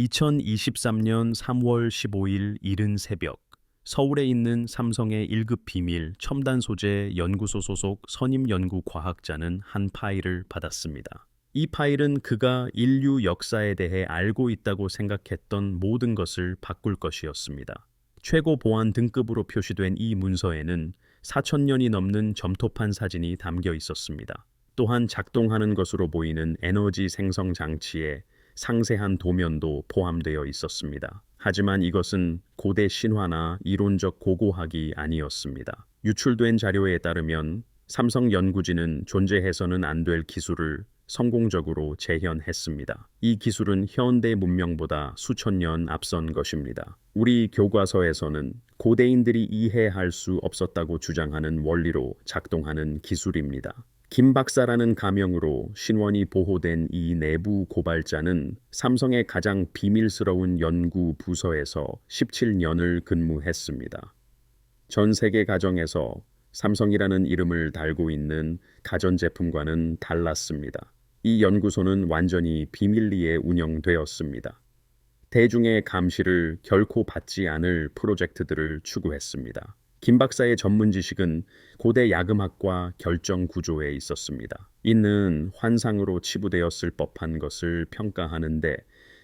2023년 3월 15일 이른 새벽, 서울에 있는 삼성의 1급 비밀 첨단 소재 연구소 소속 선임 연구 과학자는 한 파일을 받았습니다. 이 파일은 그가 인류 역사에 대해 알고 있다고 생각했던 모든 것을 바꿀 것이었습니다. 최고 보안 등급으로 표시된 이 문서에는 4,000년이 넘는 점토판 사진이 담겨 있었습니다. 또한 작동하는 것으로 보이는 에너지 생성 장치에 상세한 도면도 포함되어 있었습니다. 하지만 이것은 고대 신화나 이론적 고고학이 아니었습니다. 유출된 자료에 따르면 삼성 연구진은 존재해서는 안 될 기술을 성공적으로 재현했습니다. 이 기술은 현대 문명보다 수천 년 앞선 것입니다. 우리 교과서에서는 고대인들이 이해할 수 없었다고 주장하는 원리로 작동하는 기술입니다. 김 박사라는 가명으로 신원이 보호된 이 내부 고발자는 삼성의 가장 비밀스러운 연구 부서에서 17년을 근무했습니다. 전 세계 가정에서 삼성이라는 이름을 달고 있는 가전제품과는 달랐습니다. 이 연구소는 완전히 비밀리에 운영되었습니다. 대중의 감시를 결코 받지 않을 프로젝트들을 추구했습니다. 김 박사의 전문 지식은 고대 야금학과 결정 구조에 있었습니다. 이는 환상으로 치부되었을 법한 것을 평가하는데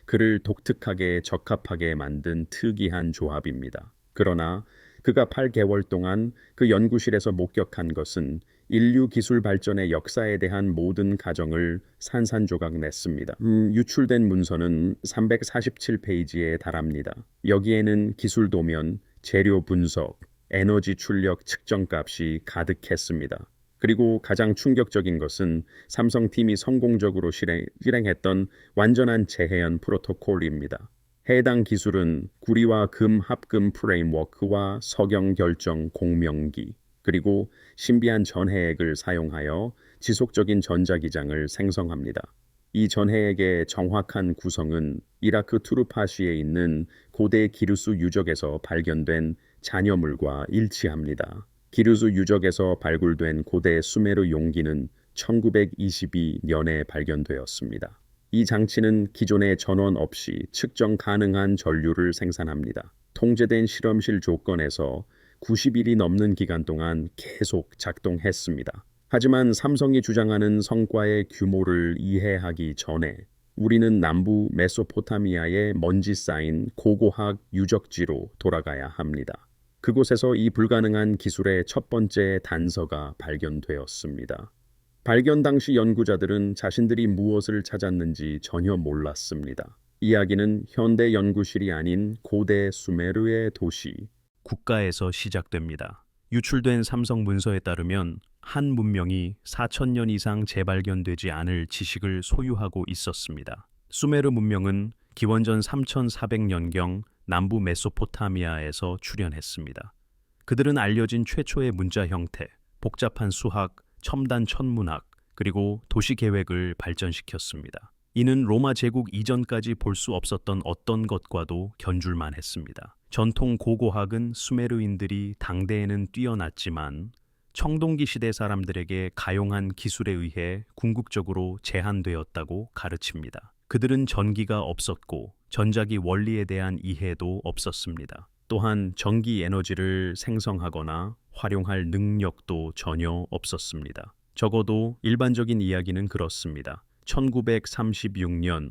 그를 독특하게 적합하게 만든 특이한 조합입니다. 그러나 그가 8개월 동안 그 연구실에서 목격한 것은 인류 기술 발전의 역사에 대한 모든 가정을 산산조각 냈습니다. 유출된 문서는 347페이지에 달합니다. 여기에는 기술 도면, 재료 분석, 에너지 출력 측정값이 가득했습니다. 그리고 가장 충격적인 것은 삼성팀이 성공적으로 실행했던 완전한 재해연 프로토콜입니다. 해당 기술은 구리와 금 합금 프레임워크와 석영 결정 공명기, 그리고 신비한 전해액을 사용하여 지속적인 전자기장을 생성합니다. 이 전해액의 정확한 구성은 이라크 투르파시에 있는 고대 기르수 유적에서 발견된 잔여물과 일치합니다. 기르수 유적에서 발굴된 고대 수메르 용기는 1922년에 발견되었습니다. 이 장치는 기존의 전원 없이 측정 가능한 전류를 생산합니다. 통제된 실험실 조건에서 90일이 넘는 기간 동안 계속 작동했습니다. 하지만 삼성이 주장하는 성과의 규모를 이해하기 전에 우리는 남부 메소포타미아의 먼지 쌓인 고고학 유적지로 돌아가야 합니다. 그곳에서 이 불가능한 기술의 첫 번째 단서가 발견되었습니다. 발견 당시 연구자들은 자신들이 무엇을 찾았는지 전혀 몰랐습니다. 이야기는 현대 연구실이 아닌 고대 수메르의 도시 국가에서 시작됩니다. 유출된 삼성 문서에 따르면 한 문명이 4,000년 이상 재발견되지 않을 지식을 소유하고 있었습니다. 수메르 문명은 기원전 3,400년경 남부 메소포타미아에서 출현했습니다. 그들은 알려진 최초의 문자 형태, 복잡한 수학, 첨단 천문학, 그리고 도시 계획을 발전시켰습니다. 이는 로마 제국 이전까지 볼 수 없었던 어떤 것과도 견줄만 했습니다. 전통 고고학은 수메르인들이 당대에는 뛰어났지만 청동기 시대 사람들에게 가용한 기술에 의해 궁극적으로 제한되었다고 가르칩니다. 그들은 전기가 없었고 전자기 원리에 대한 이해도 없었습니다. 또한 전기 에너지를 생성하거나 활용할 능력도 전혀 없었습니다. 적어도 일반적인 이야기는 그렇습니다. 1936년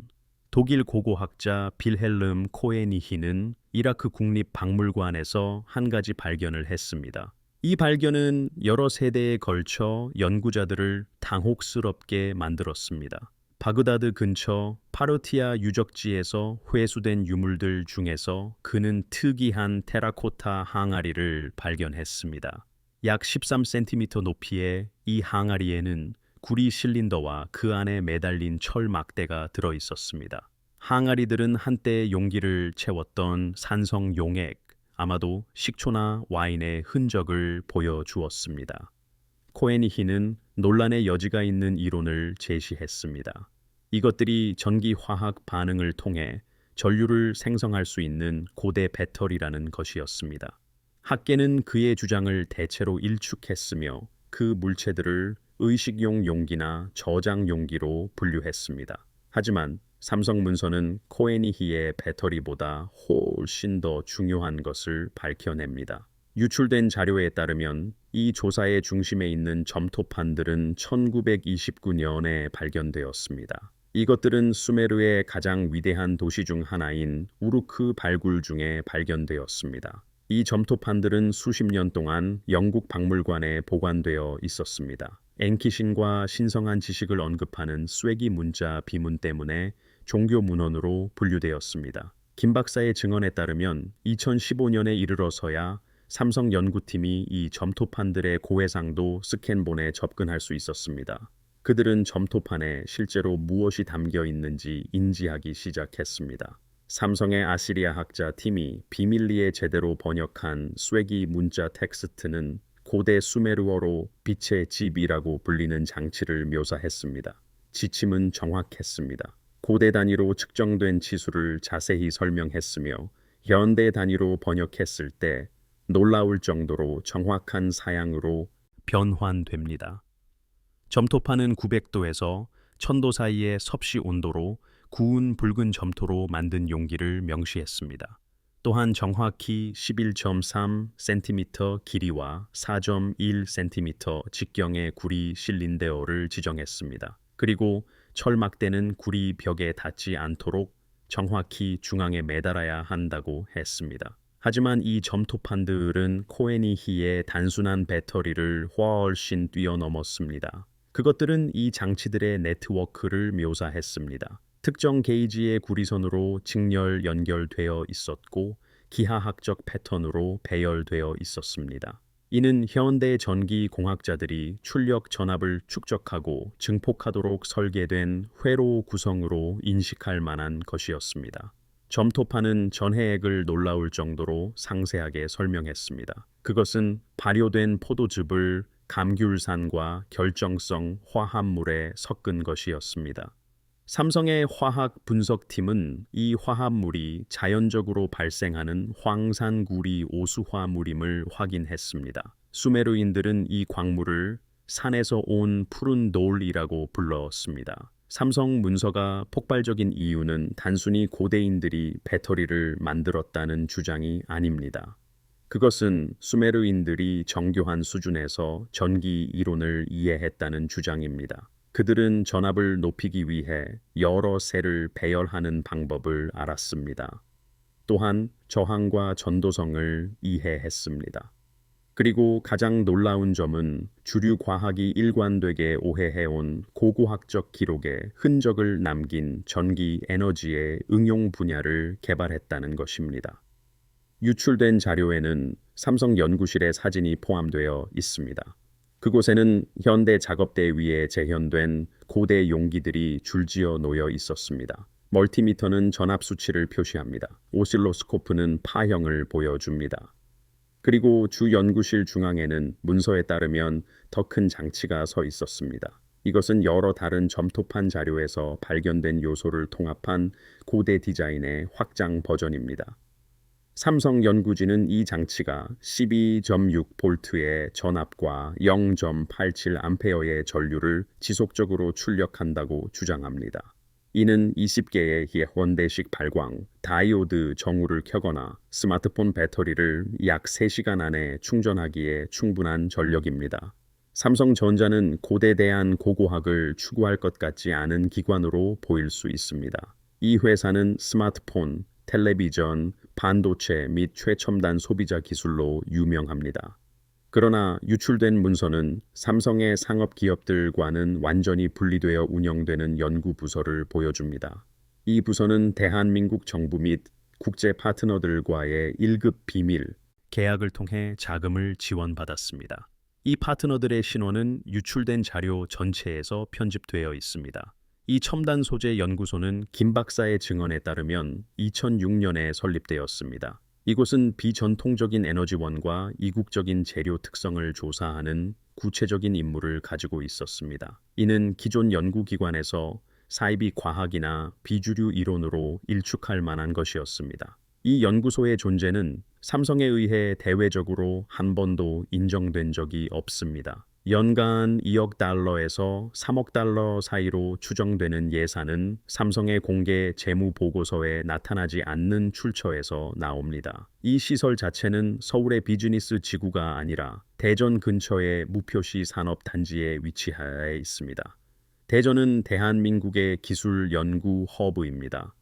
독일 고고학자 빌헬름 코에니히는 이라크 국립박물관에서 한 가지 발견을 했습니다. 이 발견은 여러 세대에 걸쳐 연구자들을 당혹스럽게 만들었습니다. 바그다드 근처 파르티아 유적지에서 회수된 유물들 중에서 그는 특이한 테라코타 항아리를 발견했습니다. 약 13cm 높이의 이 항아리에는 구리 실린더와 그 안에 매달린 철 막대가 들어 있었습니다. 항아리들은 한때 용기를 채웠던 산성 용액, 아마도 식초나 와인의 흔적을 보여주었습니다. 코에니히는 논란의 여지가 있는 이론을 제시했습니다. 이것들이 전기화학 반응을 통해 전류를 생성할 수 있는 고대 배터리라는 것이었습니다. 학계는 그의 주장을 대체로 일축했으며 그 물체들을 의식용 용기나 저장 용기로 분류했습니다. 하지만 삼성 문서는 코에니히의 배터리보다 훨씬 더 중요한 것을 밝혀냅니다. 유출된 자료에 따르면 이 조사의 중심에 있는 점토판들은 1929년에 발견되었습니다. 이것들은 수메르의 가장 위대한 도시 중 하나인 우루크 발굴 중에 발견되었습니다. 이 점토판들은 수십 년 동안 영국 박물관에 보관되어 있었습니다. 앵키신과 신성한 지식을 언급하는 쐐기 문자 비문 때문에 종교 문헌으로 분류되었습니다. 김 박사의 증언에 따르면 2015년에 이르러서야 삼성 연구팀이 이 점토판들의 고해상도 스캔본에 접근할 수 있었습니다. 그들은 점토판에 실제로 무엇이 담겨 있는지 인지하기 시작했습니다. 삼성의 아시리아 학자 팀이 비밀리에 제대로 번역한 쐐기 문자 텍스트는 고대 수메르어로 빛의 집이라고 불리는 장치를 묘사했습니다. 지침은 정확했습니다. 고대 단위로 측정된 치수를 자세히 설명했으며 현대 단위로 번역했을 때 놀라울 정도로 정확한 사양으로 변환됩니다. 점토판은 900도에서 1000도 사이의 섭씨 온도로 구운 붉은 점토로 만든 용기를 명시했습니다. 또한 정확히 11.3cm 길이와 4.1cm 직경의 구리 실린데어를 지정했습니다. 그리고 철막대는 구리 벽에 닿지 않도록 정확히 중앙에 매달아야 한다고 했습니다. 하지만 이 점토판들은 코에니히의 단순한 배터리를 훨씬 뛰어넘었습니다. 그것들은 이 장치들의 네트워크를 묘사했습니다. 특정 게이지의 구리선으로 직렬 연결되어 있었고 기하학적 패턴으로 배열되어 있었습니다. 이는 현대 전기 공학자들이 출력 전압을 축적하고 증폭하도록 설계된 회로 구성으로 인식할 만한 것이었습니다. 점토판은 전해액을 놀라울 정도로 상세하게 설명했습니다. 그것은 발효된 포도즙을 감귤산과 결정성 화합물에 섞은 것이었습니다. 삼성의 화학 분석팀은 이 화합물이 자연적으로 발생하는 황산구리 오수화물임을 확인했습니다. 수메르인들은 이 광물을 산에서 온 푸른 돌이라고 불렀습니다. 삼성 문서가 폭발적인 이유는 단순히 고대인들이 배터리를 만들었다는 주장이 아닙니다. 그것은 수메르인들이 정교한 수준에서 전기 이론을 이해했다는 주장입니다. 그들은 전압을 높이기 위해 여러 셀을 배열하는 방법을 알았습니다. 또한 저항과 전도성을 이해했습니다. 그리고 가장 놀라운 점은 주류 과학이 일관되게 오해해온 고고학적 기록에 흔적을 남긴 전기 에너지의 응용 분야를 개발했다는 것입니다. 유출된 자료에는 삼성 연구실의 사진이 포함되어 있습니다. 그곳에는 현대 작업대 위에 재현된 고대 용기들이 줄지어 놓여 있었습니다. 멀티미터는 전압 수치를 표시합니다. 오실로스코프는 파형을 보여줍니다. 그리고 주 연구실 중앙에는 문서에 따르면 더 큰 장치가 서 있었습니다. 이것은 여러 다른 점토판 자료에서 발견된 요소를 통합한 고대 디자인의 확장 버전입니다. 삼성 연구진은 이 장치가 12.6V의 전압과 0.87A의 전류를 지속적으로 출력한다고 주장합니다. 이는 20개의 현대식 발광, 다이오드 정우를 켜거나 스마트폰 배터리를 약 3시간 안에 충전하기에 충분한 전력입니다. 삼성전자는 고대대한 고고학을 추구할 것 같지 않은 기관으로 보일 수 있습니다. 이 회사는 스마트폰, 텔레비전, 반도체 및 최첨단 소비자 기술로 유명합니다. 그러나 유출된 문서는 삼성의 상업 기업들과는 완전히 분리되어 운영되는 연구 부서를 보여줍니다. 이 부서는 대한민국 정부 및 국제 파트너들과의 1급 비밀 계약을 통해 자금을 지원받았습니다. 이 파트너들의 신원은 유출된 자료 전체에서 편집되어 있습니다. 이 첨단 소재 연구소는 김 박사의 증언에 따르면 2006년에 설립되었습니다. 이곳은 비전통적인 에너지원과 이국적인 재료 특성을 조사하는 구체적인 임무를 가지고 있었습니다. 이는 기존 연구기관에서 사이비 과학이나 비주류 이론으로 일축할 만한 것이었습니다. 이 연구소의 존재는 삼성에 의해 대외적으로 한 번도 인정된 적이 없습니다. 연간 2억 달러에서 3억 달러 사이로 추정되는 예산은 삼성의 공개 재무 보고서에 나타나지 않는 출처에서 나옵니다. 이 시설 자체는 서울의 비즈니스 지구가 아니라 대전 근처의 무표시 산업단지에 위치하여 있습니다. 대전은 대한민국의 기술 연구 허브입니다.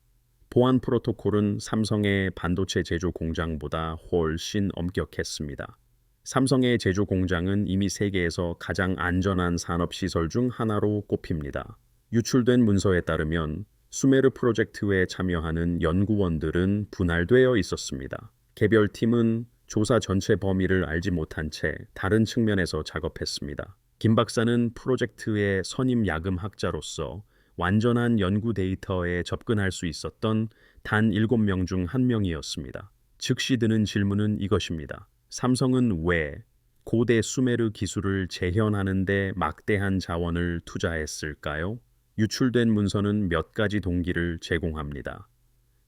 보안 프로토콜은 삼성의 반도체 제조 공장보다 훨씬 엄격했습니다. 삼성의 제조 공장은 이미 세계에서 가장 안전한 산업시설 중 하나로 꼽힙니다. 유출된 문서에 따르면 수메르 프로젝트에 참여하는 연구원들은 분할되어 있었습니다. 개별팀은 조사 전체 범위를 알지 못한 채 다른 측면에서 작업했습니다. 김 박사는 프로젝트의 선임 야금학자로서 완전한 연구 데이터에 접근할 수 있었던 단 7명 중 1명이었습니다. 즉시 드는 질문은 이것입니다. 삼성은 왜 고대 수메르 기술을 재현하는 데 막대한 자원을 투자했을까요? 유출된 문서는 몇 가지 동기를 제공합니다.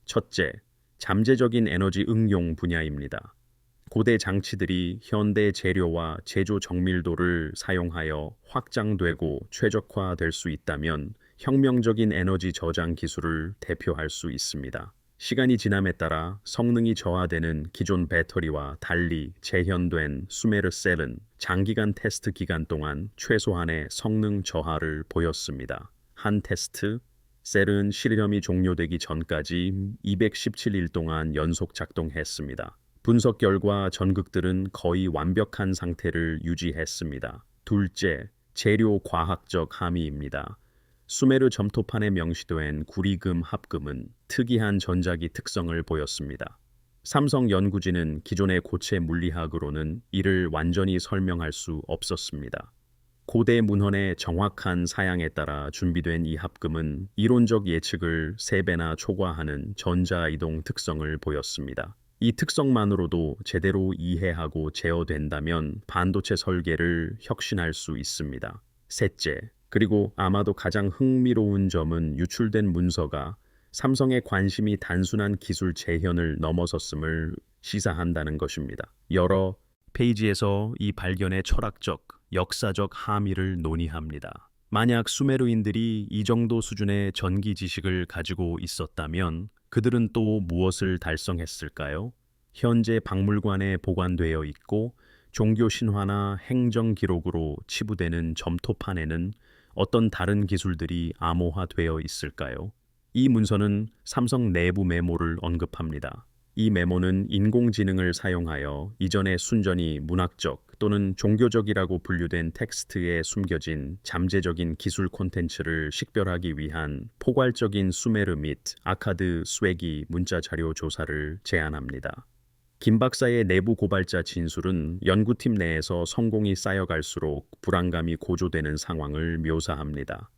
첫째, 잠재적인 에너지 응용 분야입니다. 고대 장치들이 현대 재료와 제조 정밀도를 사용하여 확장되고 최적화될 수 있다면 혁명적인 에너지 저장 기술을 대표할 수 있습니다. 시간이 지남에 따라 성능이 저하되는 기존 배터리와 달리 재현된 수메르 셀은 장기간 테스트 기간 동안 최소한의 성능 저하를 보였습니다. 한 테스트 셀은 실험이 종료되기 전까지 217일 동안 연속 작동했습니다. 분석 결과 전극들은 거의 완벽한 상태를 유지했습니다. 둘째, 재료 과학적 함의입니다. 수메르 점토판에 명시된 구리금 합금은 특이한 전자기 특성을 보였습니다. 삼성 연구진은 기존의 고체 물리학으로는 이를 완전히 설명할 수 없었습니다. 고대 문헌의 정확한 사양에 따라 준비된 이 합금은 이론적 예측을 3배나 초과하는 전자이동 특성을 보였습니다. 이 특성만으로도 제대로 이해하고 제어된다면 반도체 설계를 혁신할 수 있습니다. 셋째, 그리고 아마도 가장 흥미로운 점은 유출된 문서가 삼성의 관심이 단순한 기술 재현을 넘어섰음을 시사한다는 것입니다. 여러 페이지에서 이 발견의 철학적, 역사적 함의를 논의합니다. 만약 수메르인들이 이 정도 수준의 전기 지식을 가지고 있었다면 그들은 또 무엇을 달성했을까요? 현재 박물관에 보관되어 있고 종교 신화나 행정 기록으로 치부되는 점토판에는 어떤 다른 기술들이 암호화되어 있을까요? 이 문서는 삼성 내부 메모를 언급합니다. 이 메모는 인공지능을 사용하여 이전의 순전히 문학적 또는 종교적이라고 분류된 텍스트에 숨겨진 잠재적인 기술 콘텐츠를 식별하기 위한 포괄적인 수메르 및 아카드 쇠기 문자 자료 조사를 제안합니다. 김 박사의 내부 고발자 진술은 연구팀 내에서 성공이 쌓여갈수록 불안감이 고조되는 상황을 묘사합니다.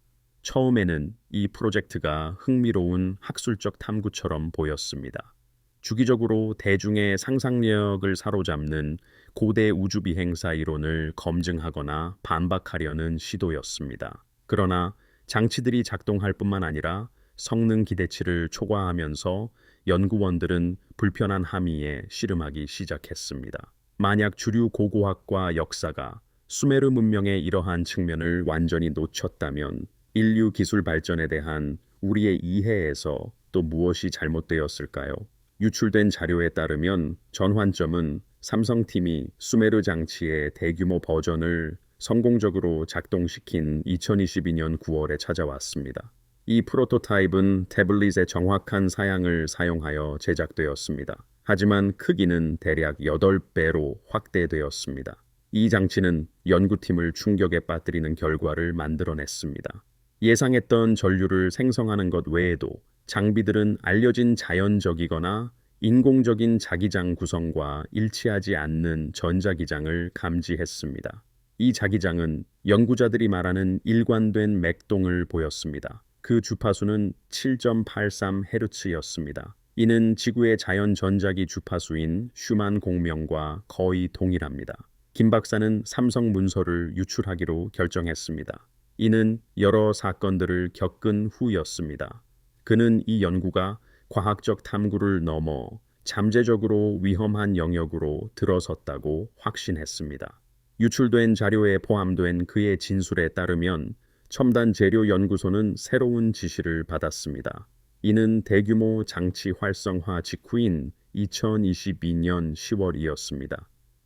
처음에는 이 프로젝트가 흥미로운 학술적 탐구처럼 보였습니다. 주기적으로 대중의 상상력을 사로잡는 고대 우주 비행사 이론을 검증하거나 반박하려는 시도였습니다. 그러나 장치들이 작동할 뿐만 아니라 성능 기대치를 초과하면서 연구원들은 불편한 함의에 씨름하기 시작했습니다. 만약 주류 고고학과 역사가 수메르 문명의 이러한 측면을 완전히 놓쳤다면 인류 기술 발전에 대한 우리의 이해에서 또 무엇이 잘못되었을까요? 유출된 자료에 따르면 전환점은 삼성팀이 수메르 장치의 대규모 버전을 성공적으로 작동시킨 2022년 9월에 찾아왔습니다. 이 프로토타입은 태블릿의 정확한 사양을 사용하여 제작되었습니다. 하지만 크기는 대략 8배로 확대되었습니다. 이 장치는 연구팀을 충격에 빠뜨리는 결과를 만들어냈습니다. 예상했던 전류를 생성하는 것 외에도 장비들은 알려진 자연적이거나 인공적인 자기장 구성과 일치하지 않는 전자기장을 감지했습니다. 이 자기장은 연구자들이 말하는 일관된 맥동을 보였습니다. 그 주파수는 7.83Hz였습니다. 이는 지구의 자연 전자기 주파수인 슈만 공명과 거의 동일합니다. 김 박사는 삼성 문서를 유출하기로 결정했습니다. 이는 여러 사건들을 겪은 후였습니다. 그는 이 연구가 과학적 탐구를 넘어 잠재적으로 위험한 영역으로 들어섰다고 확신했습니다. 유출된 자료에 포함된 그의 진술에 따르면 첨단 재료 연구소는 새로운 지시를 받았습니다. 이는 대규모 장치 활성화 직후인 2022년 10월이었습니다.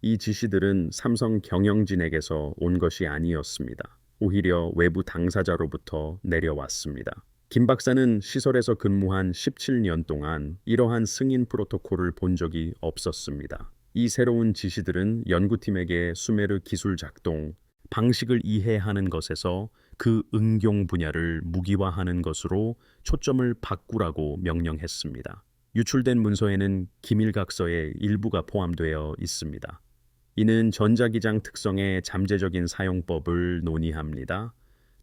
이 지시들은 삼성 경영진에게서 온 것이 아니었습니다. 오히려 외부 당사자로부터 내려왔습니다. 김 박사는 시설에서 근무한 17년 동안 이러한 승인 프로토콜을 본 적이 없었습니다. 이 새로운 지시들은 연구팀에게 수메르 기술 작동, 방식을 이해하는 것에서 그 응용 분야를 무기화하는 것으로 초점을 바꾸라고 명령했습니다. 유출된 문서에는 기밀각서의 일부가 포함되어 있습니다. 이는 전자기장 특성의 잠재적인 사용법을 논의합니다.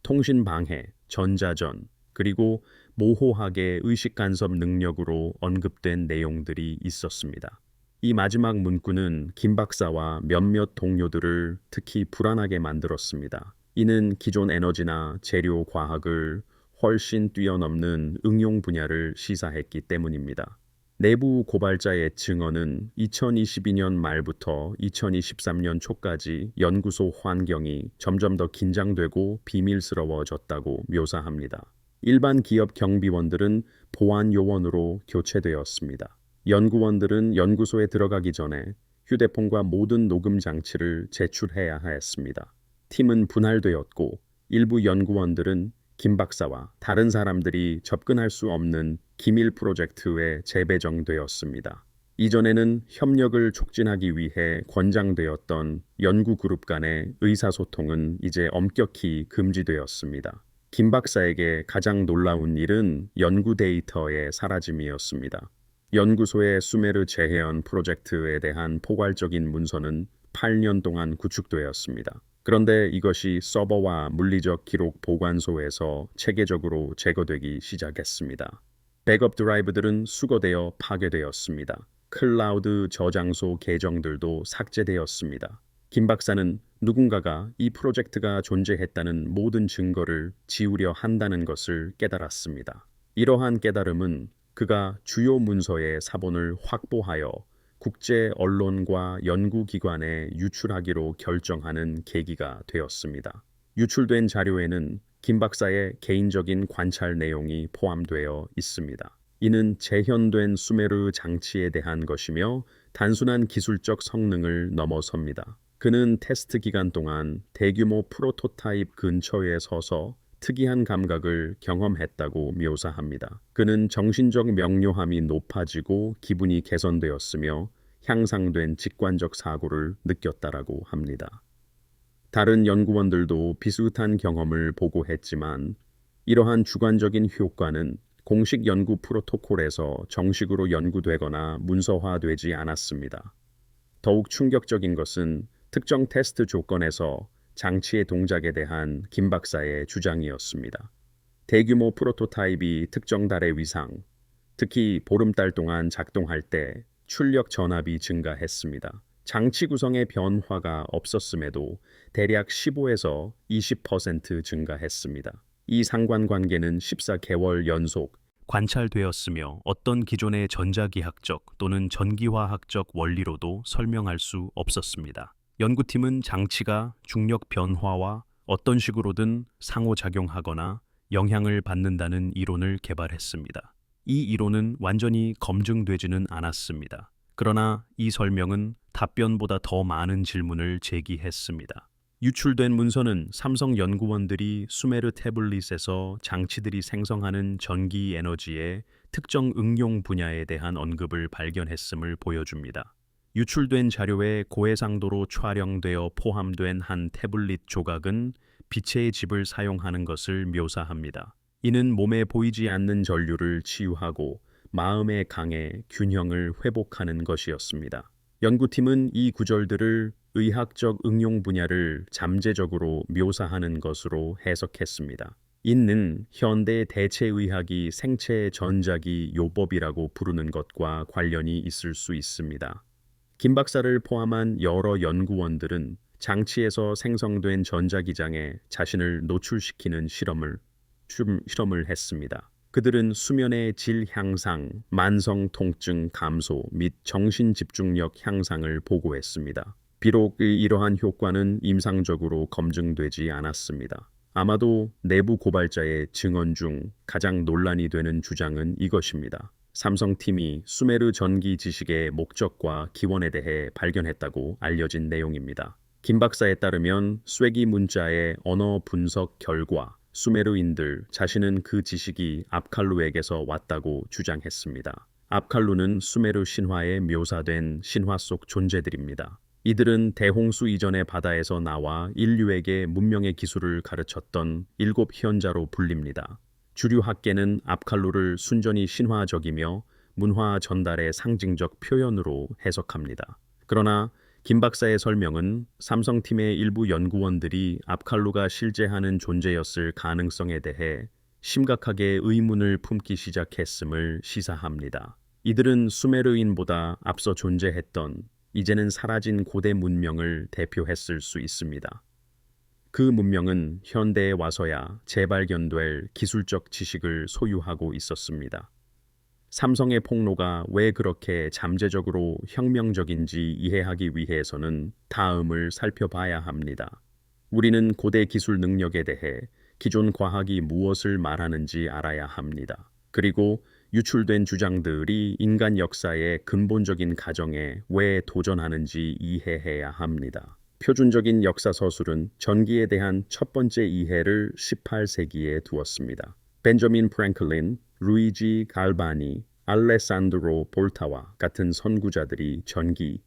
통신 방해, 전자전, 그리고 모호하게 의식 간섭 능력으로 언급된 내용들이 있었습니다. 이 마지막 문구는 김 박사와 몇몇 동료들을 특히 불안하게 만들었습니다. 이는 기존 에너지나 재료 과학을 훨씬 뛰어넘는 응용 분야를 시사했기 때문입니다. 내부 고발자의 증언은 2022년 말부터 2023년 초까지 연구소 환경이 점점 더 긴장되고 비밀스러워졌다고 묘사합니다. 일반 기업 경비원들은 보안 요원으로 교체되었습니다. 연구원들은 연구소에 들어가기 전에 휴대폰과 모든 녹음 장치를 제출해야 하였습니다. 팀은 분할되었고 일부 연구원들은 김 박사와 다른 사람들이 접근할 수 없는 기밀 프로젝트에 재배정되었습니다. 이전에는 협력을 촉진하기 위해 권장되었던 연구 그룹 간의 의사소통은 이제 엄격히 금지되었습니다. 김 박사에게 가장 놀라운 일은 연구 데이터의 사라짐이었습니다. 연구소의 수메르 재해연 프로젝트에 대한 포괄적인 문서는 8년 동안 구축되었습니다. 그런데 이것이 서버와 물리적 기록 보관소에서 체계적으로 제거되기 시작했습니다. 백업 드라이브들은 수거되어 파괴되었습니다. 클라우드 저장소 계정들도 삭제되었습니다. 김 박사는 누군가가 이 프로젝트가 존재했다는 모든 증거를 지우려 한다는 것을 깨달았습니다. 이러한 깨달음은 그가 주요 문서의 사본을 확보하여 국제 언론과 연구기관에 유출하기로 결정하는 계기가 되었습니다. 유출된 자료에는 김 박사의 개인적인 관찰 내용이 포함되어 있습니다. 이는 재현된 수메르 장치에 대한 것이며 단순한 기술적 성능을 넘어섭니다. 그는 테스트 기간 동안 대규모 프로토타입 근처에 서서 특이한 감각을 경험했다고 묘사합니다. 그는 정신적 명료함이 높아지고 기분이 개선되었으며 향상된 직관적 사고를 느꼈다라고 합니다. 다른 연구원들도 비슷한 경험을 보고했지만 이러한 주관적인 효과는 공식 연구 프로토콜에서 정식으로 연구되거나 문서화되지 않았습니다. 더욱 충격적인 것은 특정 테스트 조건에서 장치의 동작에 대한 김 박사의 주장이었습니다. 대규모 프로토타입이 특정 달의 위상, 특히 보름달 동안 작동할 때 출력 전압이 증가했습니다. 장치 구성의 변화가 없었음에도 대략 15에서 20% 증가했습니다. 이 상관관계는 14개월 연속 관찰되었으며 어떤 기존의 전자기학적 또는 전기화학적 원리로도 설명할 수 없었습니다. 연구팀은 장치가 중력 변화와 어떤 식으로든 상호작용하거나 영향을 받는다는 이론을 개발했습니다. 이 이론은 완전히 검증되지는 않았습니다. 그러나 이 설명은 답변보다 더 많은 질문을 제기했습니다. 유출된 문서는 삼성 연구원들이 수메르 태블릿에서 장치들이 생성하는 전기 에너지의 특정 응용 분야에 대한 언급을 발견했음을 보여줍니다. 유출된 자료에 고해상도로 촬영되어 포함된 한 태블릿 조각은 빛의 집을 사용하는 것을 묘사합니다. 이는 몸에 보이지 않는 전류를 치유하고 마음의 강의 균형을 회복하는 것이었습니다. 연구팀은 이 구절들을 의학적 응용 분야를 잠재적으로 묘사하는 것으로 해석했습니다. 이는 현대 대체의학이 생체 전자기 요법이라고 부르는 것과 관련이 있을 수 있습니다. 김 박사를 포함한 여러 연구원들은 장치에서 생성된 전자기장에 자신을 노출시키는 실험을 했습니다. 그들은 수면의 질 향상, 만성 통증 감소 및 정신 집중력 향상을 보고했습니다. 비록 이러한 효과는 임상적으로 검증되지 않았습니다. 아마도 내부 고발자의 증언 중 가장 논란이 되는 주장은 이것입니다. 삼성팀이 수메르 전기 지식의 목적과 기원에 대해 발견했다고 알려진 내용입니다. 김 박사에 따르면 쐐기 문자의 언어 분석 결과 수메르인들 자신은 그 지식이 압칼루에게서 왔다고 주장했습니다. 압칼루는 수메르 신화에 묘사된 신화 속 존재들입니다. 이들은 대홍수 이전의 바다에서 나와 인류에게 문명의 기술을 가르쳤던 7현자로 불립니다. 주류 학계는 압칼루를 순전히 신화적이며 문화 전달의 상징적 표현으로 해석합니다. 그러나 김 박사의 설명은 삼성팀의 일부 연구원들이 압칼루가 실제하는 존재였을 가능성에 대해 심각하게 의문을 품기 시작했음을 시사합니다. 이들은 수메르인보다 앞서 존재했던 이제는 사라진 고대 문명을 대표했을 수 있습니다. 그 문명은 현대에 와서야 재발견될 기술적 지식을 소유하고 있었습니다. 삼성의 폭로가 왜 그렇게 잠재적으로 혁명적인지 이해하기 위해서는 다음을 살펴봐야 합니다. 우리는 고대 기술 능력에 대해 기존 과학이 무엇을 말하는지 알아야 합니다. 그리고 유출된 주장들이 인간 역사의 근본적인 가정에 왜 도전하는지 이해해야 합니다. 표준적인 역사 서술은 전기에 대한 첫 번째 이해를 18세기에 두었습니다. 벤저민 프랭클린, 루이지 갈바니, 알레산드로 볼타와 같은 선구자들이 전기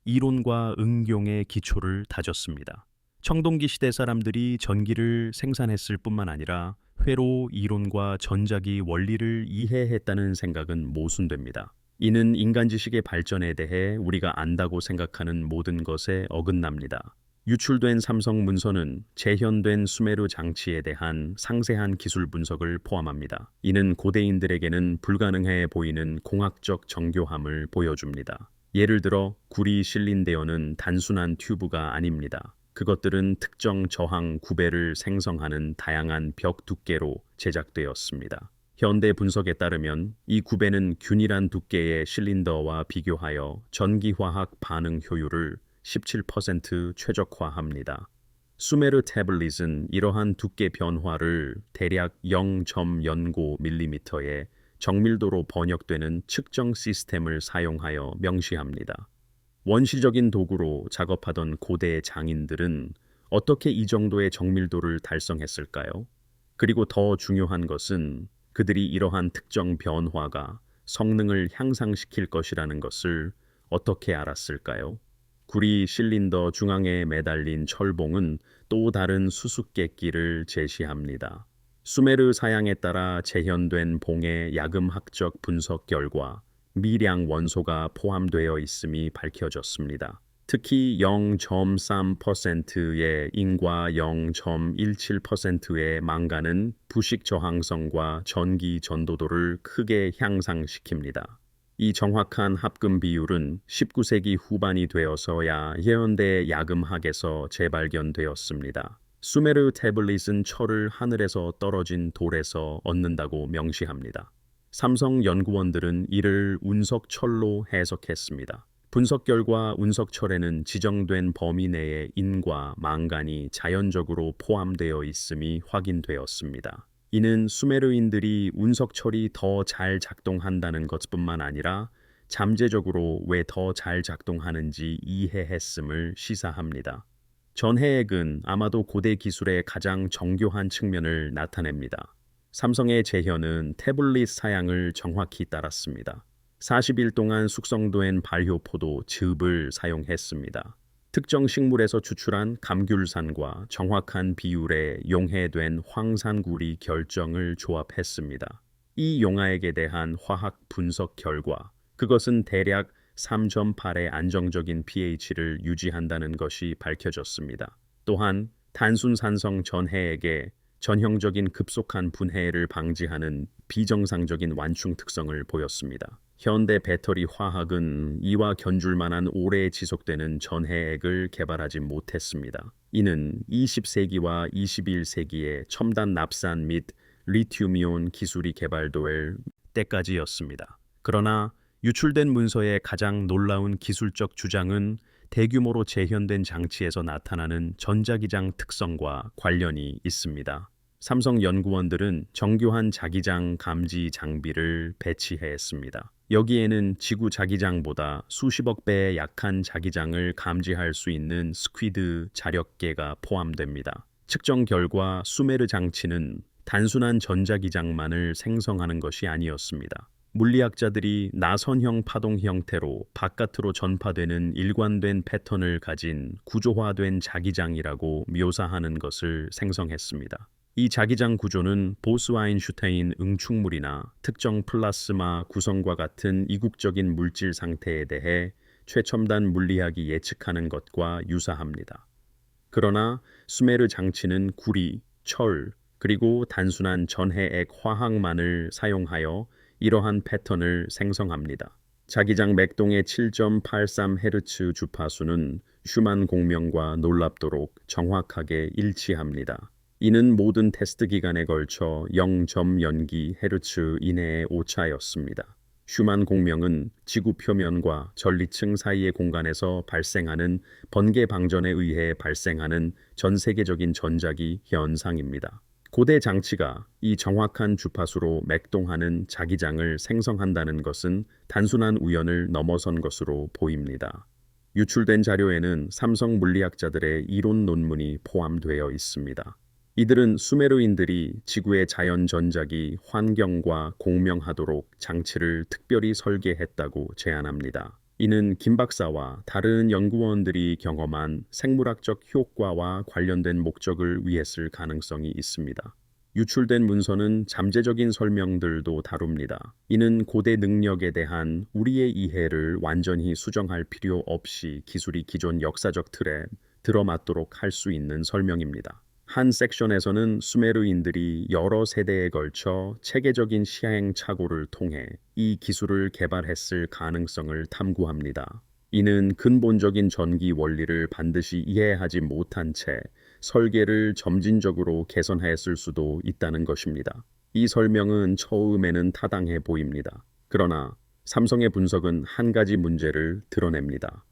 이론과 응용의 기초를 다졌습니다. 청동기 시대 사람들이 전기를 생산했을 뿐만 아니라 회로 이론과 전자기 원리를 이해했다는 생각은 모순됩니다. 이는 인간 지식의 발전에 대해 우리가 안다고 생각하는 모든 것에 어긋납니다. 유출된 삼성 문서는 재현된 수메르 장치에 대한 상세한 기술 분석을 포함합니다. 이는 고대인들에게는 불가능해 보이는 공학적 정교함을 보여줍니다. 예를 들어 구리 실린데어는 단순한 튜브가 아닙니다. 그것들은 특정 저항 구배를 생성하는 다양한 벽 두께로 제작되었습니다. 현대 분석에 따르면 이 구배는 균일한 두께의 실린더와 비교하여 전기화학 반응 효율을 17% 최적화합니다. 수메르 태블릿은 이러한 두께 변화를 대략 0.09mm의 정밀도로 번역되는 측정 시스템을 사용하여 명시합니다. 원시적인 도구로 작업하던 고대 장인들은 어떻게 이 정도의 정밀도를 달성했을까요? 그리고 더 중요한 것은 그들이 이러한 특정 변화가 성능을 향상시킬 것이라는 것을 어떻게 알았을까요? 구리 실린더 중앙에 매달린 철봉은 또 다른 수수께끼를 제시합니다. 수메르 사양에 따라 재현된 봉의 야금학적 분석 결과 미량 원소가 포함되어 있음이 밝혀졌습니다. 특히 0.3%의 인과 0.17%의 망간은 부식 저항성과 전기 전도도를 크게 향상시킵니다. 이 정확한 합금 비율은 19세기 후반이 되어서야 현대 야금학에서 재발견되었습니다. 수메르 태블릿은 철을 하늘에서 떨어진 돌에서 얻는다고 명시합니다. 삼성 연구원들은 이를 운석철로 해석했습니다. 분석 결과 운석철에는 지정된 범위 내에 인과 망간이 자연적으로 포함되어 있음이 확인되었습니다. 이는 수메르인들이 운석철이 더 잘 작동한다는 것뿐만 아니라 잠재적으로 왜 더 잘 작동하는지 이해했음을 시사합니다. 전해액은 아마도 고대 기술의 가장 정교한 측면을 나타냅니다. 삼성의 재현은 태블릿 사양을 정확히 따랐습니다. 40일 동안 숙성된 발효포도 즙을 사용했습니다. 특정 식물에서 추출한 감귤산과 정확한 비율에 용해된 황산구리 결정을 조합했습니다. 이 용화액에 대한 화학 분석 결과 그것은 대략 3.8의 안정적인 pH를 유지한다는 것이 밝혀졌습니다. 또한 단순산성 전해액에 전형적인 급속한 분해를 방지하는 비정상적인 완충 특성을 보였습니다. 현대 배터리 화학은 이와 견줄 만한 오래 지속되는 전해액을 개발하지 못했습니다. 이는 20세기와 21세기에 첨단 납산 및 리튬이온 기술이 개발될 때까지였습니다. 그러나 유출된 문서의 가장 놀라운 기술적 주장은 대규모로 재현된 장치에서 나타나는 전자기장 특성과 관련이 있습니다. 삼성 연구원들은 정교한 자기장 감지 장비를 배치했습니다. 여기에는 지구 자기장보다 수십억 배의 약한 자기장을 감지할 수 있는 스퀴드 자력계가 포함됩니다. 측정 결과 수메르 장치는 단순한 전자기장만을 생성하는 것이 아니었습니다. 물리학자들이 나선형 파동 형태로 바깥으로 전파되는 일관된 패턴을 가진 구조화된 자기장이라고 묘사하는 것을 생성했습니다. 이 자기장 구조는 보스-아인슈타인 응축물이나 특정 플라스마 구성과 같은 이국적인 물질 상태에 대해 최첨단 물리학이 예측하는 것과 유사합니다. 그러나 수메르 장치는 구리, 철, 그리고 단순한 전해액 화학만을 사용하여 이러한 패턴을 생성합니다. 자기장 맥동의 7.83Hz 주파수는 슈만 공명과 놀랍도록 정확하게 일치합니다. 이는 모든 테스트 기간에 걸쳐 0.02Hz 이내의 오차였습니다. 슈만 공명은 지구 표면과 전리층 사이의 공간에서 발생하는 번개 방전에 의해 발생하는 전 세계적인 전자기 현상입니다. 고대 장치가 이 정확한 주파수로 맥동하는 자기장을 생성한다는 것은 단순한 우연을 넘어선 것으로 보입니다. 유출된 자료에는 삼성 물리학자들의 이론 논문이 포함되어 있습니다. 이들은 수메르인들이 지구의 자연 전자기 환경과 공명하도록 장치를 특별히 설계했다고 제안합니다. 이는 김 박사와 다른 연구원들이 경험한 생물학적 효과와 관련된 목적을 위했을 가능성이 있습니다. 유출된 문서는 잠재적인 설명들도 다룹니다. 이는 고대 능력에 대한 우리의 이해를 완전히 수정할 필요 없이 기술이 기존 역사적 틀에 들어맞도록 할 수 있는 설명입니다. 한 섹션에서는 수메르인들이 여러 세대에 걸쳐 체계적인 시행착오를 통해 이 기술을 개발했을 가능성을 탐구합니다. 이는 근본적인 전기 원리를 반드시 이해하지 못한 채 설계를 점진적으로 개선했을 수도 있다는 것입니다. 이 설명은 처음에는 타당해 보입니다. 그러나 삼성의 분석은 한 가지 문제를 드러냅니다.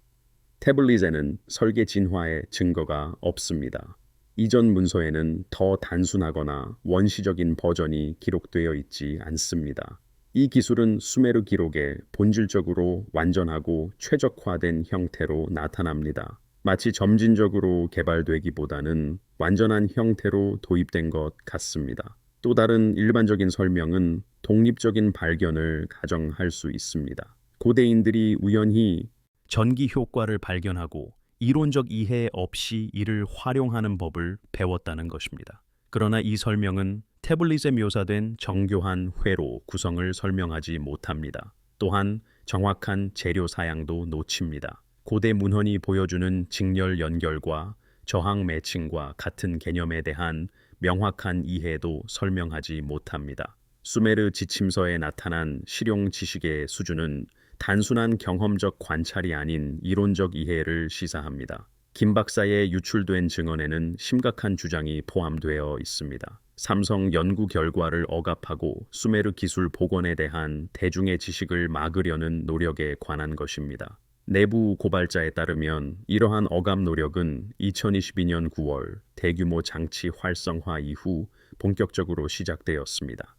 태블릿에는 설계 진화의 증거가 없습니다. 이전 문서에는 더 단순하거나 원시적인 버전이 기록되어 있지 않습니다. 이 기술은 수메르 기록에 본질적으로 완전하고 최적화된 형태로 나타납니다. 마치 점진적으로 개발되기보다는 완전한 형태로 도입된 것 같습니다. 또 다른 일반적인 설명은 독립적인 발견을 가정할 수 있습니다. 고대인들이 우연히 전기 효과를 발견하고 이론적 이해 없이 이를 활용하는 법을 배웠다는 것입니다. 그러나 이 설명은 태블릿에 묘사된 정교한 회로 구성을 설명하지 못합니다. 또한 정확한 재료 사양도 놓칩니다. 고대 문헌이 보여주는 직렬 연결과 저항 매칭과 같은 개념에 대한 명확한 이해도 설명하지 못합니다. 수메르 지침서에 나타난 실용 지식의 수준은 단순한 경험적 관찰이 아닌 이론적 이해를 시사합니다. 김 박사의 유출된 증언에는 심각한 주장이 포함되어 있습니다. 삼성 연구 결과를 억압하고 수메르 기술 복원에 대한 대중의 지식을 막으려는 노력에 관한 것입니다. 내부 고발자에 따르면 이러한 억압 노력은 2022년 9월 대규모 장치 활성화 이후 본격적으로 시작되었습니다.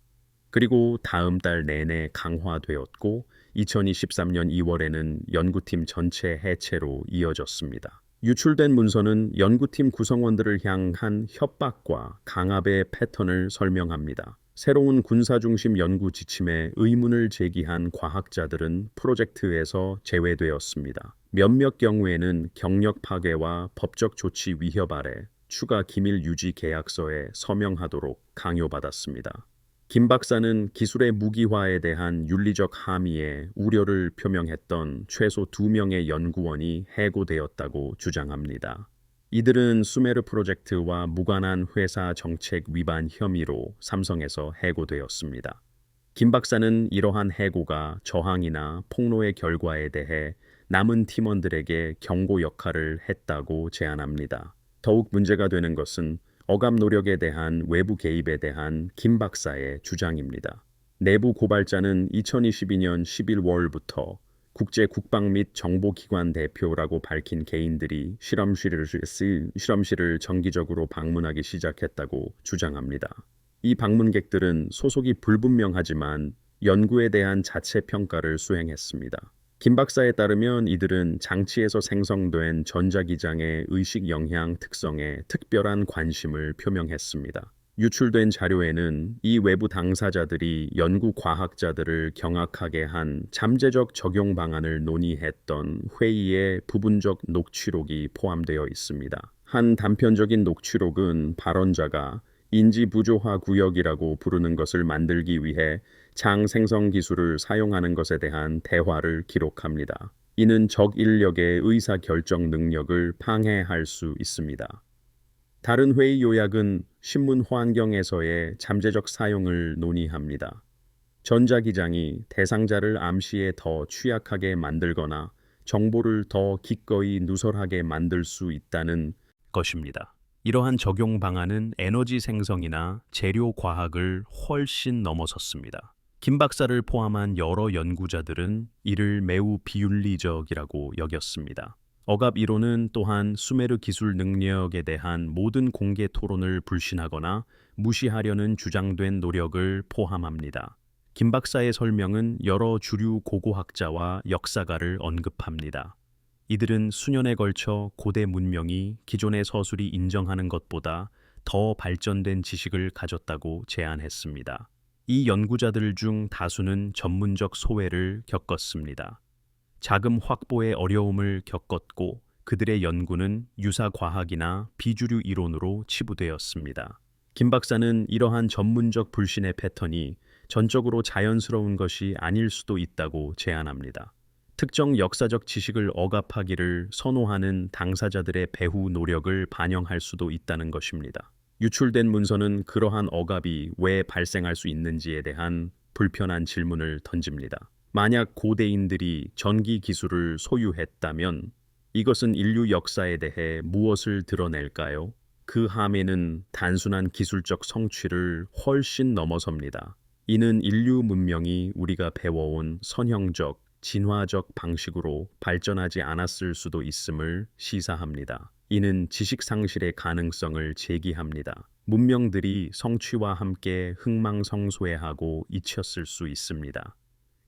그리고 다음 달 내내 강화되었고 2023년 2월에는 연구팀 전체 해체로 이어졌습니다. 유출된 문서는 연구팀 구성원들을 향한 협박과 강압의 패턴을 설명합니다. 새로운 군사중심 연구 지침에 의문을 제기한 과학자들은 프로젝트에서 제외되었습니다. 몇몇 경우에는 경력 파괴와 법적 조치 위협 아래 추가 기밀 유지 계약서에 서명하도록 강요받았습니다. 김 박사는 기술의 무기화에 대한 윤리적 함의에 우려를 표명했던 최소 2명의 연구원이 해고되었다고 주장합니다. 이들은 수메르 프로젝트와 무관한 회사 정책 위반 혐의로 삼성에서 해고되었습니다. 김 박사는 이러한 해고가 저항이나 폭로의 결과에 대해 남은 팀원들에게 경고 역할을 했다고 제안합니다. 더욱 문제가 되는 것은 억압 노력에 대한 외부 개입에 대한 김 박사의 주장입니다. 내부 고발자는 2022년 11월부터 국제 국방 및 정보기관 대표라고 밝힌 개인들이 실험실을 정기적으로 방문하기 시작했다고 주장합니다. 이 방문객들은 소속이 불분명하지만 연구에 대한 자체 평가를 수행했습니다. 김 박사에 따르면 이들은 장치에서 생성된 전자기장의 의식 영향 특성에 특별한 관심을 표명했습니다. 유출된 자료에는 이 외부 당사자들이 연구 과학자들을 경악하게 한 잠재적 적용 방안을 논의했던 회의의 부분적 녹취록이 포함되어 있습니다. 한 단편적인 녹취록은 발언자가 인지 부조화 구역이라고 부르는 것을 만들기 위해 장 생성 기술을 사용하는 것에 대한 대화를 기록합니다. 이는 적 인력의 의사 결정 능력을 방해할 수 있습니다. 다른 회의 요약은 신문 환경에서의 잠재적 사용을 논의합니다. 전자기장이 대상자를 암시에 더 취약하게 만들거나 정보를 더 기꺼이 누설하게 만들 수 있다는 것입니다. 이러한 적용 방안은 에너지 생성이나 재료 과학을 훨씬 넘어섰습니다. 김 박사를 포함한 여러 연구자들은 이를 매우 비윤리적이라고 여겼습니다. 억압 이론은 또한 수메르 기술 능력에 대한 모든 공개 토론을 불신하거나 무시하려는 주장된 노력을 포함합니다. 김 박사의 설명은 여러 주류 고고학자와 역사가를 언급합니다. 이들은 수년에 걸쳐 고대 문명이 기존의 서술이 인정하는 것보다 더 발전된 지식을 가졌다고 제안했습니다. 이 연구자들 중 다수는 전문적 소외를 겪었습니다. 자금 확보의 어려움을 겪었고 그들의 연구는 유사과학이나 비주류 이론으로 치부되었습니다. 김 박사는 이러한 전문적 불신의 패턴이 전적으로 자연스러운 것이 아닐 수도 있다고 제안합니다. 특정 역사적 지식을 억압하기를 선호하는 당사자들의 배후 노력을 반영할 수도 있다는 것입니다. 유출된 문서는 그러한 억압이 왜 발생할 수 있는지에 대한 불편한 질문을 던집니다. 만약 고대인들이 전기 기술을 소유했다면 이것은 인류 역사에 대해 무엇을 드러낼까요? 그 함에는 단순한 기술적 성취를 훨씬 넘어섭니다. 이는 인류 문명이 우리가 배워온 선형적, 진화적 방식으로 발전하지 않았을 수도 있음을 시사합니다. 이는 지식 상실의 가능성을 제기합니다. 문명들이 성취와 함께 흥망성쇠하고 잊혔을 수 있습니다.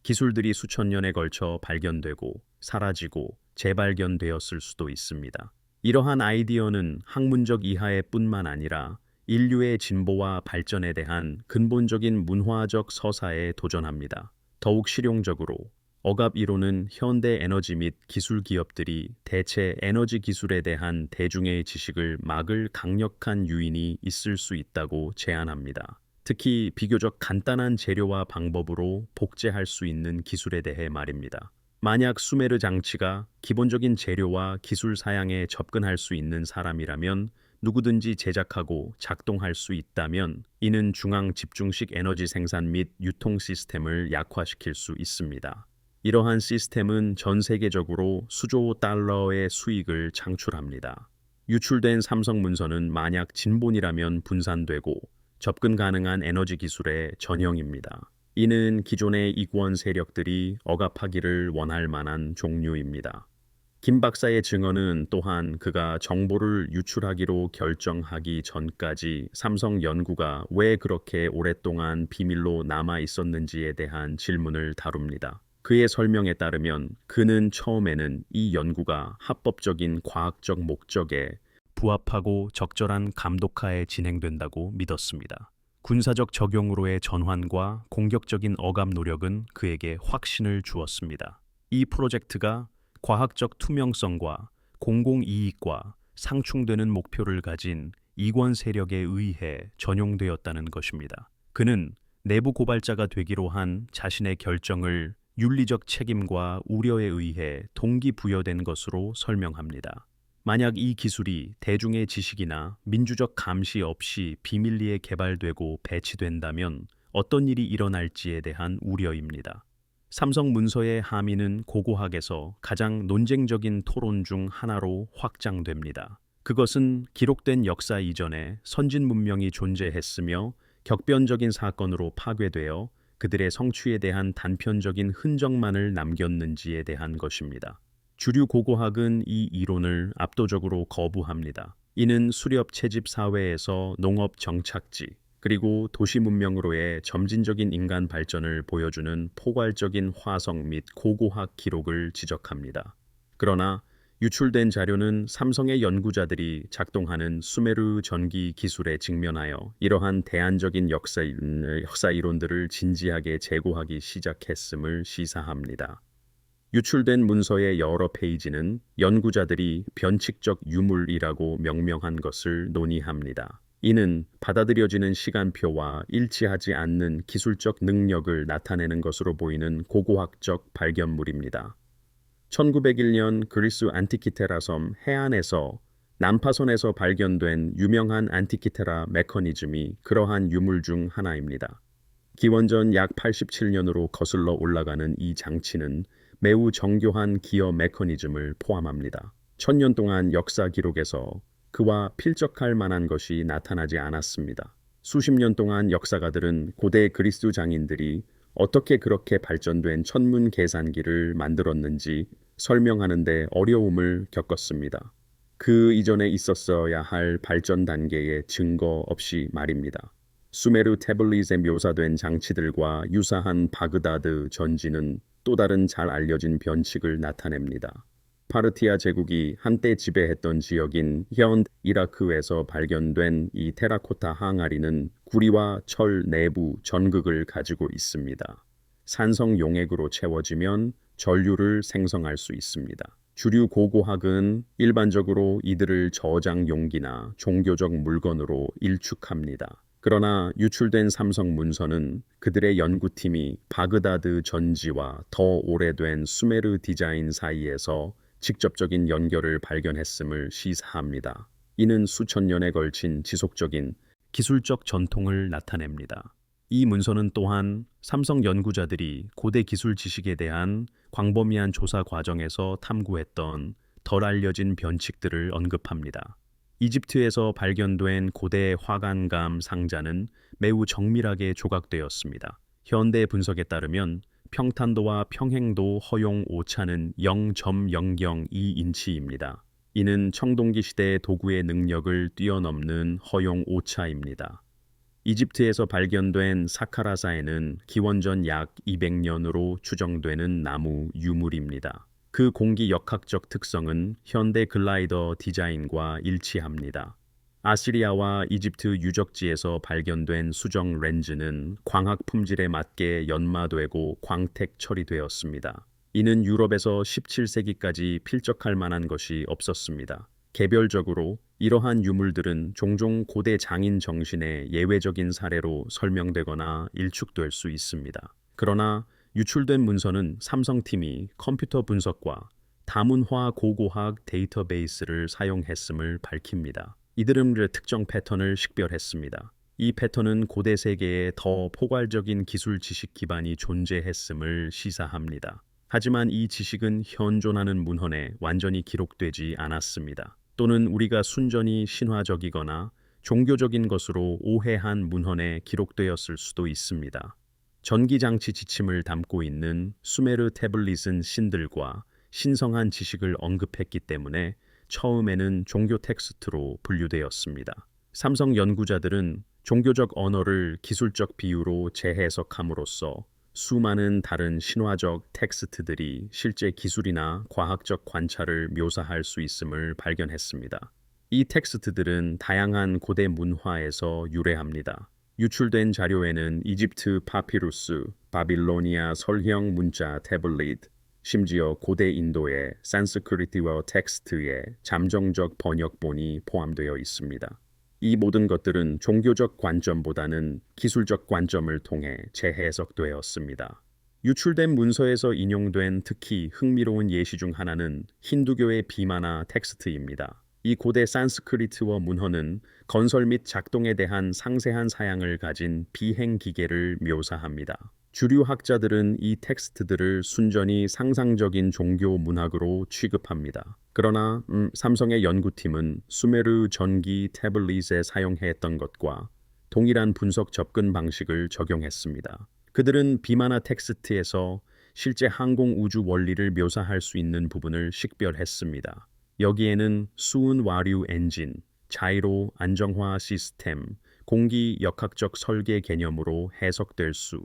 기술들이 수천 년에 걸쳐 발견되고 사라지고 재발견되었을 수도 있습니다. 이러한 아이디어는 학문적 이하에뿐만 아니라 인류의 진보와 발전에 대한 근본적인 문화적 서사에 도전합니다. 더욱 실용적으로 억압 이론은 현대 에너지 및 기술 기업들이 대체 에너지 기술에 대한 대중의 지식을 막을 강력한 유인이 있을 수 있다고 제안합니다. 특히 비교적 간단한 재료와 방법으로 복제할 수 있는 기술에 대해 말입니다. 만약 수메르 장치가 기본적인 재료와 기술 사양에 접근할 수 있는 사람이라면 누구든지 제작하고 작동할 수 있다면 이는 중앙 집중식 에너지 생산 및 유통 시스템을 약화시킬 수 있습니다. 이러한 시스템은 전 세계적으로 수조 달러의 수익을 창출합니다. 유출된 삼성 문서는 만약 진본이라면 분산되고 접근 가능한 에너지 기술의 전형입니다. 이는 기존의 이권 세력들이 억압하기를 원할 만한 종류입니다. 김 박사의 증언은 또한 그가 정보를 유출하기로 결정하기 전까지 삼성 연구가 왜 그렇게 오랫동안 비밀로 남아 있었는지에 대한 질문을 다룹니다. 그의 설명에 따르면 그는 처음에는 이 연구가 합법적인 과학적 목적에 부합하고 적절한 감독하에 진행된다고 믿었습니다. 군사적 적용으로의 전환과 공격적인 억압 노력은 그에게 확신을 주었습니다. 이 프로젝트가 과학적 투명성과 공공이익과 상충되는 목표를 가진 이권 세력에 의해 전용되었다는 것입니다. 그는 내부 고발자가 되기로 한 자신의 결정을 윤리적 책임과 우려에 의해 동기부여된 것으로 설명합니다. 만약 이 기술이 대중의 지식이나 민주적 감시 없이 비밀리에 개발되고 배치된다면 어떤 일이 일어날지에 대한 우려입니다. 삼성 문서의 함의는 고고학에서 가장 논쟁적인 토론 중 하나로 확장됩니다. 그것은 기록된 역사 이전에 선진 문명이 존재했으며 격변적인 사건으로 파괴되어 그들의 성취에 대한 단편적인 흔적만을 남겼는지에 대한 것입니다. 주류 고고학은 이 이론을 압도적으로 거부합니다. 이는 수렵 채집 사회에서 농업 정착지, 그리고 도시 문명으로의 점진적인 인간 발전을 보여주는 포괄적인 화석 및 고고학 기록을 지적합니다. 그러나 유출된 자료는 삼성의 연구자들이 작동하는 수메르 전기 기술에 직면하여 이러한 대안적인 역사 이론들을 진지하게 재고하기 시작했음을 시사합니다. 유출된 문서의 여러 페이지는 연구자들이 변칙적 유물이라고 명명한 것을 논의합니다. 이는 받아들여지는 시간표와 일치하지 않는 기술적 능력을 나타내는 것으로 보이는 고고학적 발견물입니다. 1901년 그리스 안티키테라 섬 해안에서 난파선에서 발견된 유명한 안티키테라 메커니즘이 그러한 유물 중 하나입니다. 기원전 약 87년으로 거슬러 올라가는 이 장치는 매우 정교한 기어 메커니즘을 포함합니다. 1000년 동안 역사 기록에서 그와 필적할 만한 것이 나타나지 않았습니다. 수십 년 동안 역사가들은 고대 그리스 장인들이 어떻게 그렇게 발전된 천문 계산기를 만들었는지 설명하는 데 어려움을 겪었습니다. 그 이전에 있었어야 할 발전 단계의 증거 없이 말입니다. 수메르 태블릿에 묘사된 장치들과 유사한 바그다드 전지는 또 다른 잘 알려진 변칙을 나타냅니다. 파르티아 제국이 한때 지배했던 지역인 현 이라크에서 발견된 이 테라코타 항아리는 구리와 철 내부 전극을 가지고 있습니다. 산성 용액으로 채워지면 전류를 생성할 수 있습니다. 주류 고고학은 일반적으로 이들을 저장 용기나 종교적 물건으로 일축합니다. 그러나 유출된 삼성 문서는 그들의 연구팀이 바그다드 전지와 더 오래된 수메르 디자인 사이에서 직접적인 연결을 발견했음을 시사합니다. 이는 수천 년에 걸친 지속적인 기술적 전통을 나타냅니다. 이 문서는 또한 삼성 연구자들이 고대 기술 지식에 대한 광범위한 조사 과정에서 탐구했던 덜 알려진 변칙들을 언급합니다. 이집트에서 발견된 고대 화관감 상자는 매우 정밀하게 조각되었습니다. 현대 분석에 따르면 평탄도와 평행도 허용 오차는 0.002인치입니다. 이는 청동기 시대의 도구의 능력을 뛰어넘는 허용 오차입니다. 이집트에서 발견된 사카라사에는 기원전 약 200년으로 추정되는 나무 유물입니다. 그 공기 역학적 특성은 현대 글라이더 디자인과 일치합니다. 아시리아와 이집트 유적지에서 발견된 수정 렌즈는 광학 품질에 맞게 연마되고 광택 처리되었습니다. 이는 유럽에서 17세기까지 필적할 만한 것이 없었습니다. 개별적으로 이러한 유물들은 종종 고대 장인 정신의 예외적인 사례로 설명되거나 일축될 수 있습니다. 그러나 유출된 문서는 삼성팀이 컴퓨터 분석과 다문화 고고학 데이터베이스를 사용했음을 밝힙니다. 이들은 특정 패턴을 식별했습니다. 이 패턴은 고대 세계에 더 포괄적인 기술 지식 기반이 존재했음을 시사합니다. 하지만 이 지식은 현존하는 문헌에 완전히 기록되지 않았습니다. 또는 우리가 순전히 신화적이거나 종교적인 것으로 오해한 문헌에 기록되었을 수도 있습니다. 전기장치 지침을 담고 있는 수메르 태블릿은 신들과 신성한 지식을 언급했기 때문에 처음에는 종교 텍스트로 분류되었습니다. 삼성 연구자들은 종교적 언어를 기술적 비유로 재해석함으로써 수많은 다른 신화적 텍스트들이 실제 기술이나 과학적 관찰을 묘사할 수 있음을 발견했습니다. 이 텍스트들은 다양한 고대 문화에서 유래합니다. 유출된 자료에는 이집트 파피루스, 바빌로니아 설형 문자 태블릿, 심지어 고대 인도의 산스크리트어 텍스트의 잠정적 번역본이 포함되어 있습니다. 이 모든 것들은 종교적 관점보다는 기술적 관점을 통해 재해석되었습니다. 유출된 문서에서 인용된 특히 흥미로운 예시 중 하나는 힌두교의 비마나 텍스트입니다. 이 고대 산스크리트어 문헌은 건설 및 작동에 대한 상세한 사양을 가진 비행 기계를 묘사합니다. 주류 학자들은 이 텍스트들을 순전히 상상적인 종교 문학으로 취급합니다. 그러나 삼성의 연구팀은 수메르 전기 태블릿에 사용했던 것과 동일한 분석 접근 방식을 적용했습니다. 그들은 비마나 텍스트에서 실제 항공 우주 원리를 묘사할 수 있는 부분을 식별했습니다. 여기에는 수은 와류 엔진, 자이로 안정화 시스템, 공기 역학적 설계 개념으로 해석될 수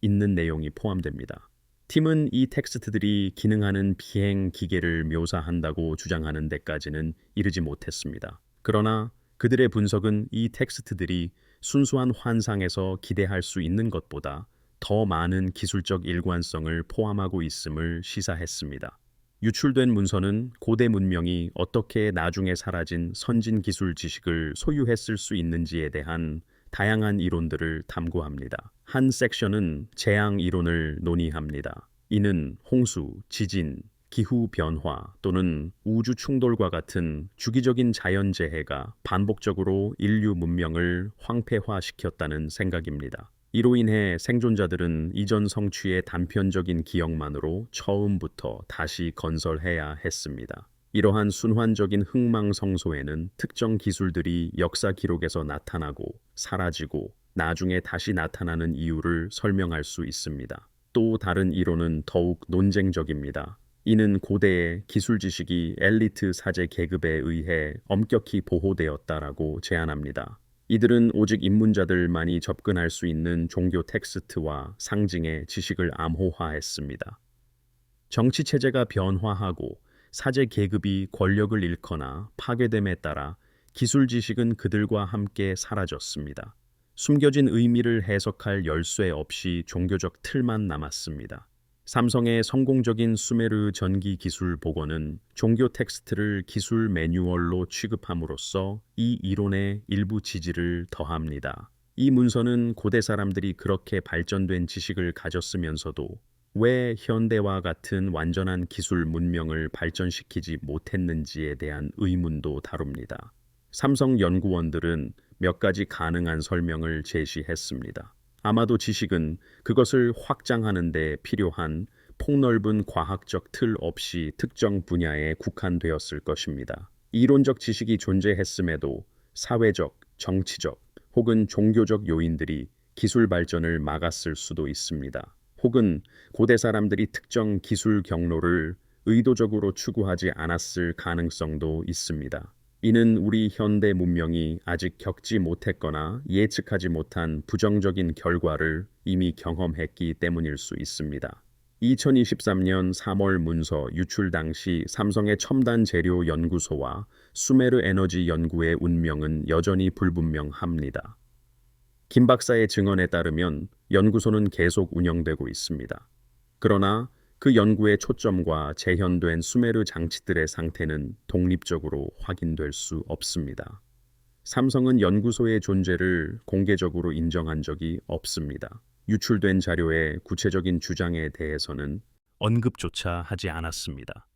있는 내용이 포함됩니다. 팀은 이 텍스트들이 기능하는 비행 기계를 묘사한다고 주장하는 데까지는 이르지 못했습니다. 그러나 그들의 분석은 이 텍스트들이 순수한 환상에서 기대할 수 있는 것보다 더 많은 기술적 일관성을 포함하고 있음을 시사했습니다. 유출된 문서는 고대 문명이 어떻게 나중에 사라진 선진 기술 지식을 소유했을 수 있는지에 대한 다양한 이론들을 탐구합니다. 한 섹션은 재앙 이론을 논의합니다. 이는 홍수, 지진, 기후 변화 또는 우주 충돌과 같은 주기적인 자연재해가 반복적으로 인류 문명을 황폐화시켰다는 생각입니다. 이로 인해 생존자들은 이전 성취의 단편적인 기억만으로 처음부터 다시 건설해야 했습니다. 이러한 순환적인 흥망성소에는 특정 기술들이 역사 기록에서 나타나고 사라지고 나중에 다시 나타나는 이유를 설명할 수 있습니다. 또 다른 이론은 더욱 논쟁적입니다. 이는 고대의 기술 지식이 엘리트 사제 계급에 의해 엄격히 보호되었다라고 제안합니다. 이들은 오직 입문자들만이 접근할 수 있는 종교 텍스트와 상징의 지식을 암호화했습니다. 정치 체제가 변화하고 사제 계급이 권력을 잃거나 파괴됨에 따라 기술 지식은 그들과 함께 사라졌습니다. 숨겨진 의미를 해석할 열쇠 없이 종교적 틀만 남았습니다. 삼성의 성공적인 수메르 전기 기술 복원은 종교 텍스트를 기술 매뉴얼로 취급함으로써 이 이론의 일부 지지를 더합니다. 이 문서는 고대 사람들이 그렇게 발전된 지식을 가졌으면서도 왜 현대와 같은 완전한 기술 문명을 발전시키지 못했는지에 대한 의문도 다룹니다. 삼성 연구원들은 몇 가지 가능한 설명을 제시했습니다. 아마도 지식은 그것을 확장하는 데 필요한 폭넓은 과학적 틀 없이 특정 분야에 국한되었을 것입니다. 이론적 지식이 존재했음에도 사회적, 정치적 혹은 종교적 요인들이 기술 발전을 막았을 수도 있습니다. 혹은 고대 사람들이 특정 기술 경로를 의도적으로 추구하지 않았을 가능성도 있습니다. 이는 우리 현대 문명이 아직 겪지 못했거나 예측하지 못한 부정적인 결과를 이미 경험했기 때문일 수 있습니다. 2023년 3월 문서 유출 당시 삼성의 첨단 재료 연구소와 수메르 에너지 연구의 운명은 여전히 불분명합니다. 김 박사의 증언에 따르면 연구소는 계속 운영되고 있습니다. 그러나 그 연구의 초점과 재현된 수메르 장치들의 상태는 독립적으로 확인될 수 없습니다. 삼성은 연구소의 존재를 공개적으로 인정한 적이 없습니다. 유출된 자료의 구체적인 주장에 대해서는 언급조차 하지 않았습니다.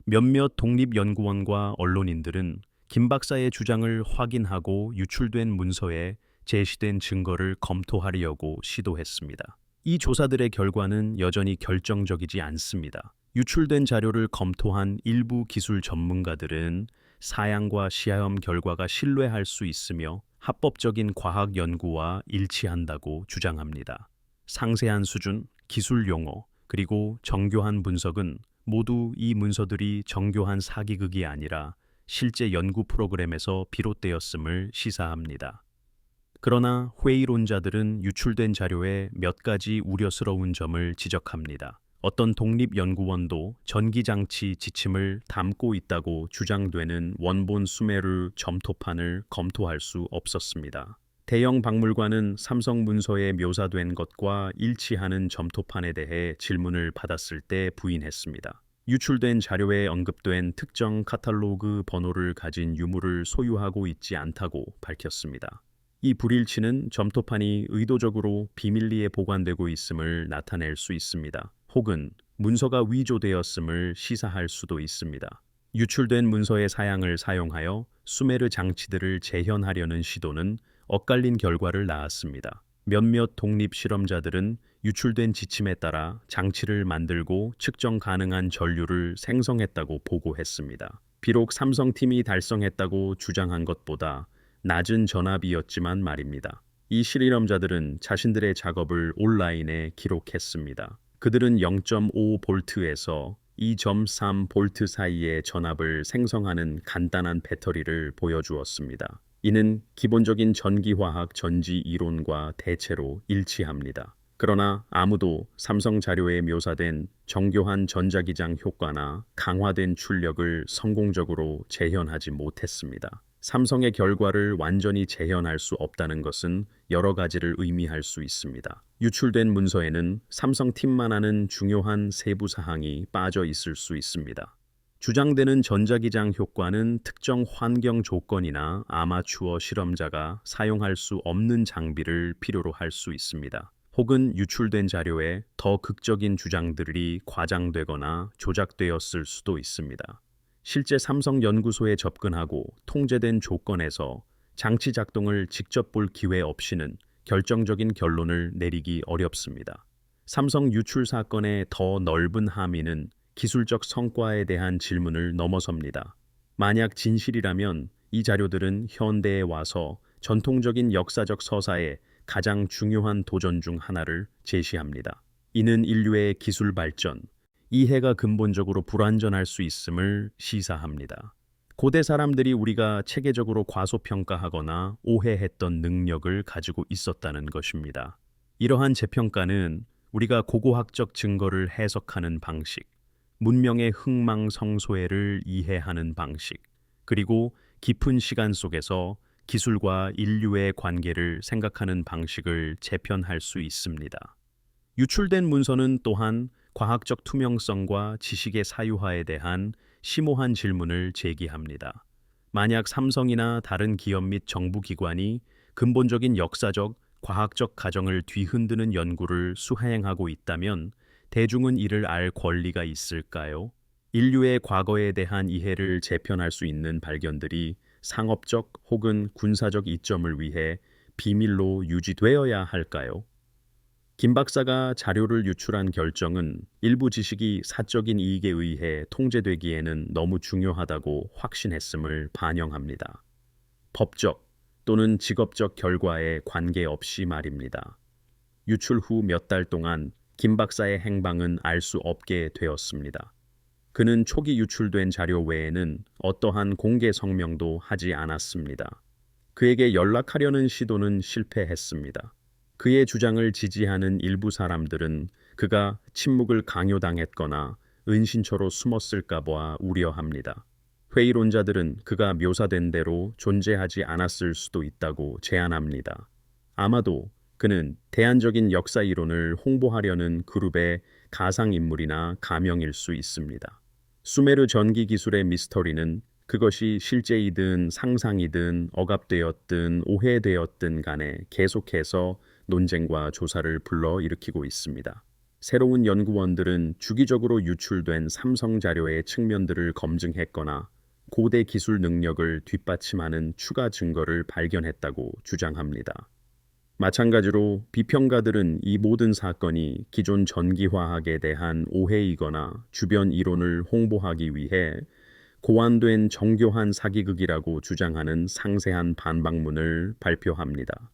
몇몇 독립연구원과 언론인들은 김 박사의 주장을 확인하고 유출된 문서에 제시된 증거를 검토하려고 시도했습니다. 이 조사들의 결과는 여전히 결정적이지 않습니다. 유출된 자료를 검토한 일부 기술 전문가들은 사양과 시험 결과가 신뢰할 수 있으며 합법적인 과학 연구와 일치한다고 주장합니다. 상세한 수준, 기술 용어, 그리고 정교한 분석은 모두 이 문서들이 정교한 사기극이 아니라 실제 연구 프로그램에서 비롯되었음을 시사합니다. 그러나 회의론자들은 유출된 자료에 몇 가지 우려스러운 점을 지적합니다. 어떤 독립연구원도 전기장치 지침을 담고 있다고 주장되는 원본 수메르 점토판을 검토할 수 없었습니다. 대형 박물관은 삼성 문서에 묘사된 것과 일치하는 점토판에 대해 질문을 받았을 때 부인했습니다. 유출된 자료에 언급된 특정 카탈로그 번호를 가진 유물을 소유하고 있지 않다고 밝혔습니다. 이 불일치는 점토판이 의도적으로 비밀리에 보관되고 있음을 나타낼 수 있습니다. 혹은 문서가 위조되었음을 시사할 수도 있습니다. 유출된 문서의 사양을 사용하여 수메르 장치들을 재현하려는 시도는 엇갈린 결과를 낳았습니다. 몇몇 독립 실험자들은 유출된 지침에 따라 장치를 만들고 측정 가능한 전류를 생성했다고 보고했습니다. 비록 삼성팀이 달성했다고 주장한 것보다 낮은 전압이었지만 말입니다. 이 실험자들은 자신들의 작업을 온라인에 기록했습니다. 그들은 0.5볼트에서 2.3볼트 사이의 전압을 생성하는 간단한 배터리를 보여주었습니다. 이는 기본적인 전기화학 전지 이론과 대체로 일치합니다. 그러나 아무도 삼성 자료에 묘사된 정교한 전자기장 효과나 강화된 출력을 성공적으로 재현하지 못했습니다. 삼성의 결과를 완전히 재현할 수 없다는 것은 여러 가지를 의미할 수 있습니다. 유출된 문서에는 삼성팀만 아는 중요한 세부 사항이 빠져 있을 수 있습니다. 주장되는 전자기장 효과는 특정 환경 조건이나 아마추어 실험자가 사용할 수 없는 장비를 필요로 할 수 있습니다. 혹은 유출된 자료에 더 극적인 주장들이 과장되거나 조작되었을 수도 있습니다. 실제 삼성 연구소에 접근하고 통제된 조건에서 장치 작동을 직접 볼 기회 없이는 결정적인 결론을 내리기 어렵습니다. 삼성 유출 사건의 더 넓은 함의는 기술적 성과에 대한 질문을 넘어섭니다. 만약 진실이라면 이 자료들은 현대에 와서 전통적인 역사적 서사의 가장 중요한 도전 중 하나를 제시합니다. 이는 인류의 기술 발전, 이해가 근본적으로 불완전할 수 있음을 시사합니다. 고대 사람들이 우리가 체계적으로 과소평가하거나 오해했던 능력을 가지고 있었다는 것입니다. 이러한 재평가는 우리가 고고학적 증거를 해석하는 방식, 문명의 흥망성쇠를 이해하는 방식, 그리고 깊은 시간 속에서 기술과 인류의 관계를 생각하는 방식을 재편할 수 있습니다. 유출된 문서는 또한 과학적 투명성과 지식의 사유화에 대한 심오한 질문을 제기합니다. 만약 삼성이나 다른 기업 및 정부 기관이 근본적인 역사적, 과학적 가정을 뒤흔드는 연구를 수행하고 있다면 대중은 이를 알 권리가 있을까요? 인류의 과거에 대한 이해를 재편할 수 있는 발견들이 상업적 혹은 군사적 이점을 위해 비밀로 유지되어야 할까요? 김 박사가 자료를 유출한 결정은 일부 지식이 사적인 이익에 의해 통제되기에는 너무 중요하다고 확신했음을 반영합니다. 법적 또는 직업적 결과에 관계없이 말입니다. 유출 후 몇 달 동안 김 박사의 행방은 알 수 없게 되었습니다. 그는 초기 유출된 자료 외에는 어떠한 공개 성명도 하지 않았습니다. 그에게 연락하려는 시도는 실패했습니다. 그의 주장을 지지하는 일부 사람들은 그가 침묵을 강요당했거나 은신처로 숨었을까 봐 우려합니다. 회의론자들은 그가 묘사된 대로 존재하지 않았을 수도 있다고 제안합니다. 아마도 그는 대안적인 역사 이론을 홍보하려는 그룹의 가상인물이나 가명일 수 있습니다. 수메르 전기 기술의 미스터리는 그것이 실제이든 상상이든 억압되었든 오해되었든 간에 계속해서 논쟁과 조사를 불러일으키고 있습니다. 새로운 연구원들은 주기적으로 유출된 삼성 자료의 측면들을 검증했거나 고대 기술 능력을 뒷받침하는 추가 증거를 발견했다고 주장합니다. 마찬가지로 비평가들은 이 모든 사건이 기존 전기화학에 대한 오해이거나 주변 이론을 홍보하기 위해 고안된 정교한 사기극이라고 주장하는 상세한 반박문을 발표합니다.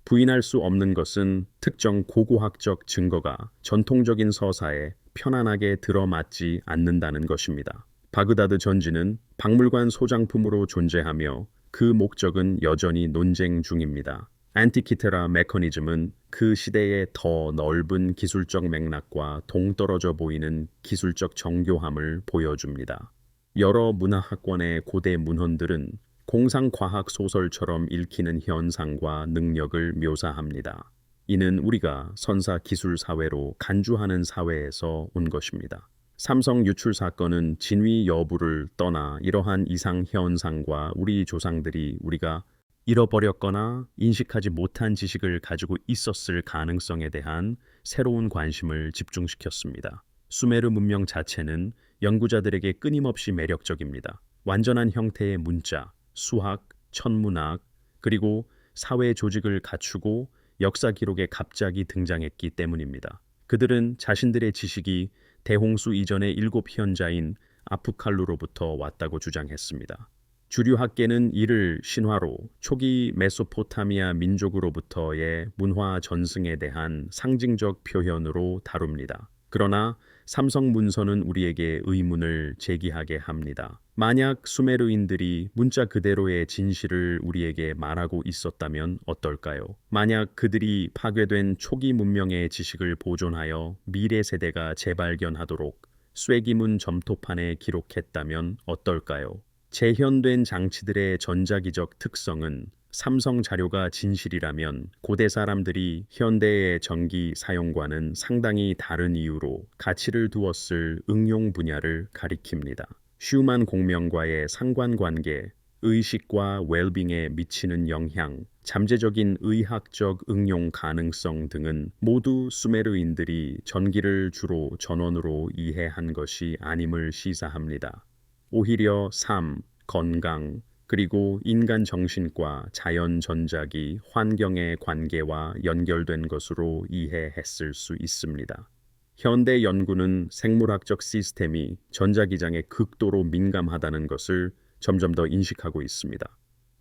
부인할 수 없는 것은 특정 고고학적 증거가 전통적인 서사에 편안하게 들어맞지 않는다는 것입니다. 바그다드 전지는 박물관 소장품으로 존재하며 그 목적은 여전히 논쟁 중입니다. 안티키테라 메커니즘은 그 시대의 더 넓은 기술적 맥락과 동떨어져 보이는 기술적 정교함을 보여줍니다. 여러 문화학원의 고대 문헌들은 공상과학 소설처럼 읽히는 현상과 능력을 묘사합니다. 이는 우리가 선사 기술 사회로 간주하는 사회에서 온 것입니다. 삼성 유출 사건은 진위 여부를 떠나 이러한 이상 현상과 우리 조상들이 우리가 잃어버렸거나 인식하지 못한 지식을 가지고 있었을 가능성에 대한 새로운 관심을 집중시켰습니다. 수메르 문명 자체는 연구자들에게 끊임없이 매력적입니다. 완전한 형태의 문자, 수학, 천문학, 그리고 사회 조직을 갖추고 역사 기록에 갑자기 등장했기 때문입니다. 그들은 자신들의 지식이 대홍수 이전의 7 현자인 아프칼루로부터 왔다고 주장했습니다. 주류 학계는 이를 신화로 초기 메소포타미아 민족으로부터의 문화 전승에 대한 상징적 표현으로 다룹니다. 그러나 삼성 문서는 우리에게 의문을 제기하게 합니다. 만약 수메르인들이 문자 그대로의 진실을 우리에게 말하고 있었다면 어떨까요? 만약 그들이 파괴된 초기 문명의 지식을 보존하여 미래 세대가 재발견하도록 쇠기문 점토판에 기록했다면 어떨까요? 재현된 장치들의 전자기적 특성은 삼성 자료가 진실이라면 고대 사람들이 현대의 전기 사용과는 상당히 다른 이유로 가치를 두었을 응용 분야를 가리킵니다. 슈만 공명과의 상관관계, 의식과 웰빙에 미치는 영향, 잠재적인 의학적 응용 가능성 등은 모두 수메르인들이 전기를 주로 전원으로 이해한 것이 아님을 시사합니다. 오히려 삶, 건강, 그리고 인간 정신과 자연 전작이 환경의 관계와 연결된 것으로 이해했을 수 있습니다. 현대 연구는 생물학적 시스템이 전자기장에 극도로 민감하다는 것을 점점 더 인식하고 있습니다.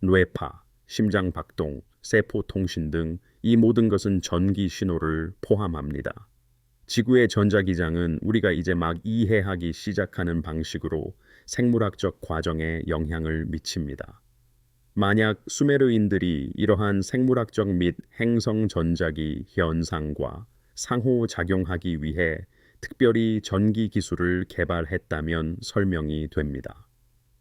뇌파, 심장 박동, 세포 통신 등 이 모든 것은 전기 신호를 포함합니다. 지구의 전자기장은 우리가 이제 막 이해하기 시작하는 방식으로 생물학적 과정에 영향을 미칩니다. 만약 수메르인들이 이러한 생물학적 및 행성 전자기 현상과 상호작용하기 위해 특별히 전기 기술을 개발했다면 설명이 됩니다.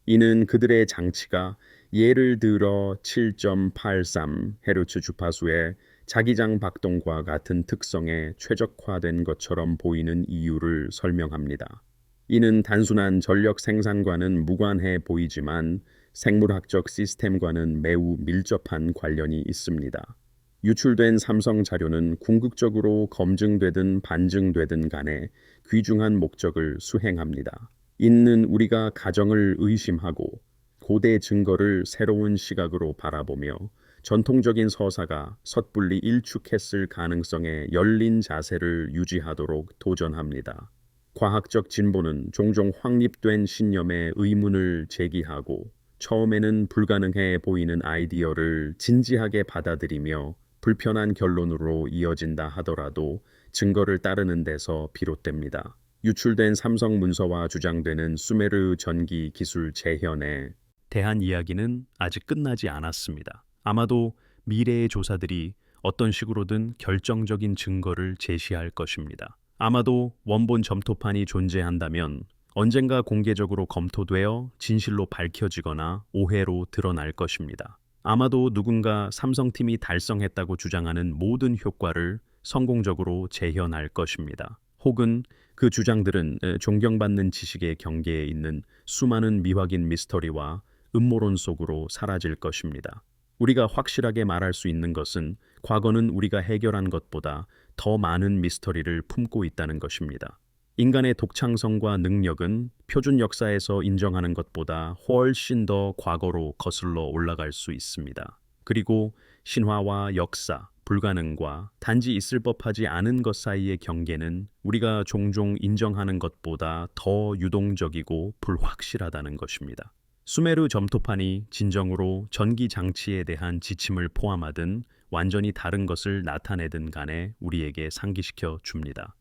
이는 그들의 장치가 예를 들어 7.83Hz 주파수의 자기장 박동과 같은 특성에 최적화된 것처럼 보이는 이유를 설명합니다. 이는 단순한 전력 생산과는 무관해 보이지만 생물학적 시스템과는 매우 밀접한 관련이 있습니다. 유출된 삼성 자료는 궁극적으로 검증되든 반증되든 간에 귀중한 목적을 수행합니다. 이는 우리가 가정을 의심하고 고대 증거를 새로운 시각으로 바라보며 전통적인 서사가 섣불리 일축했을 가능성에 열린 자세를 유지하도록 도전합니다. 과학적 진보는 종종 확립된 신념에 의문을 제기하고 처음에는 불가능해 보이는 아이디어를 진지하게 받아들이며 불편한 결론으로 이어진다 하더라도 증거를 따르는 데서 비롯됩니다. 유출된 삼성 문서와 주장되는 수메르 전기 기술 재현에 대한 이야기는 아직 끝나지 않았습니다. 아마도 미래의 조사들이 어떤 식으로든 결정적인 증거를 제시할 것입니다. 아마도 원본 점토판이 존재한다면 언젠가 공개적으로 검토되어 진실로 밝혀지거나 오해로 드러날 것입니다. 아마도 누군가 삼성팀이 달성했다고 주장하는 모든 효과를 성공적으로 재현할 것입니다. 혹은 그 주장들은 존경받는 지식의 경계에 있는 수많은 미확인 미스터리와 음모론 속으로 사라질 것입니다. 우리가 확실하게 말할 수 있는 것은 과거는 우리가 해결한 것보다 더 많은 미스터리를 품고 있다는 것입니다. 인간의 독창성과 능력은 표준 역사에서 인정하는 것보다 훨씬 더 과거로 거슬러 올라갈 수 있습니다. 그리고 신화와 역사, 불가능과 단지 있을 법하지 않은 것 사이의 경계는 우리가 종종 인정하는 것보다 더 유동적이고 불확실하다는 것입니다. 수메르 점토판이 진정으로 전기 장치에 대한 지침을 포함하든 완전히 다른 것을 나타내든 간에 우리에게 상기시켜 줍니다.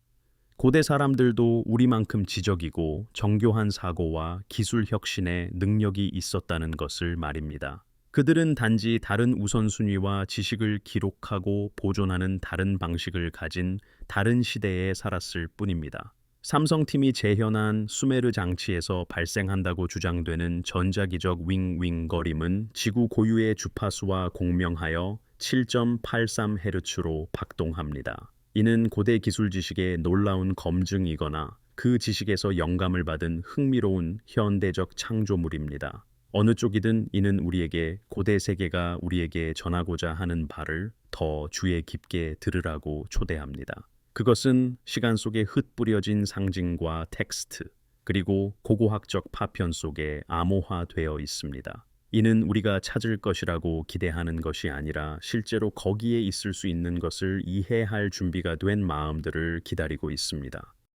고대 사람들도 우리만큼 지적이고 정교한 사고와 기술 혁신에 능력이 있었다는 것을 말입니다. 그들은 단지 다른 우선순위와 지식을 기록하고 보존하는 다른 방식을 가진 다른 시대에 살았을 뿐입니다. 삼성팀이 재현한 수메르 장치에서 발생한다고 주장되는 전자기적 윙윙거림은 지구 고유의 주파수와 공명하여 7.83Hz로 박동합니다. 이는 고대 기술 지식의 놀라운 검증이거나 그 지식에서 영감을 받은 흥미로운 현대적 창조물입니다. 어느 쪽이든 이는 우리에게 고대 세계가 우리에게 전하고자 하는 바를 더 주의 깊게 들으라고 초대합니다. 그것은 시간 속에 흩뿌려진 상징과 텍스트, 그리고 고고학적 파편 속에 암호화되어 있습니다. 이는 우리가 찾을 것이라고 기대하는 것이 아니라 실제로 거기에 있을 수 있는 것을 이해할 준비가 된 마음들을 기다리고 있습니다.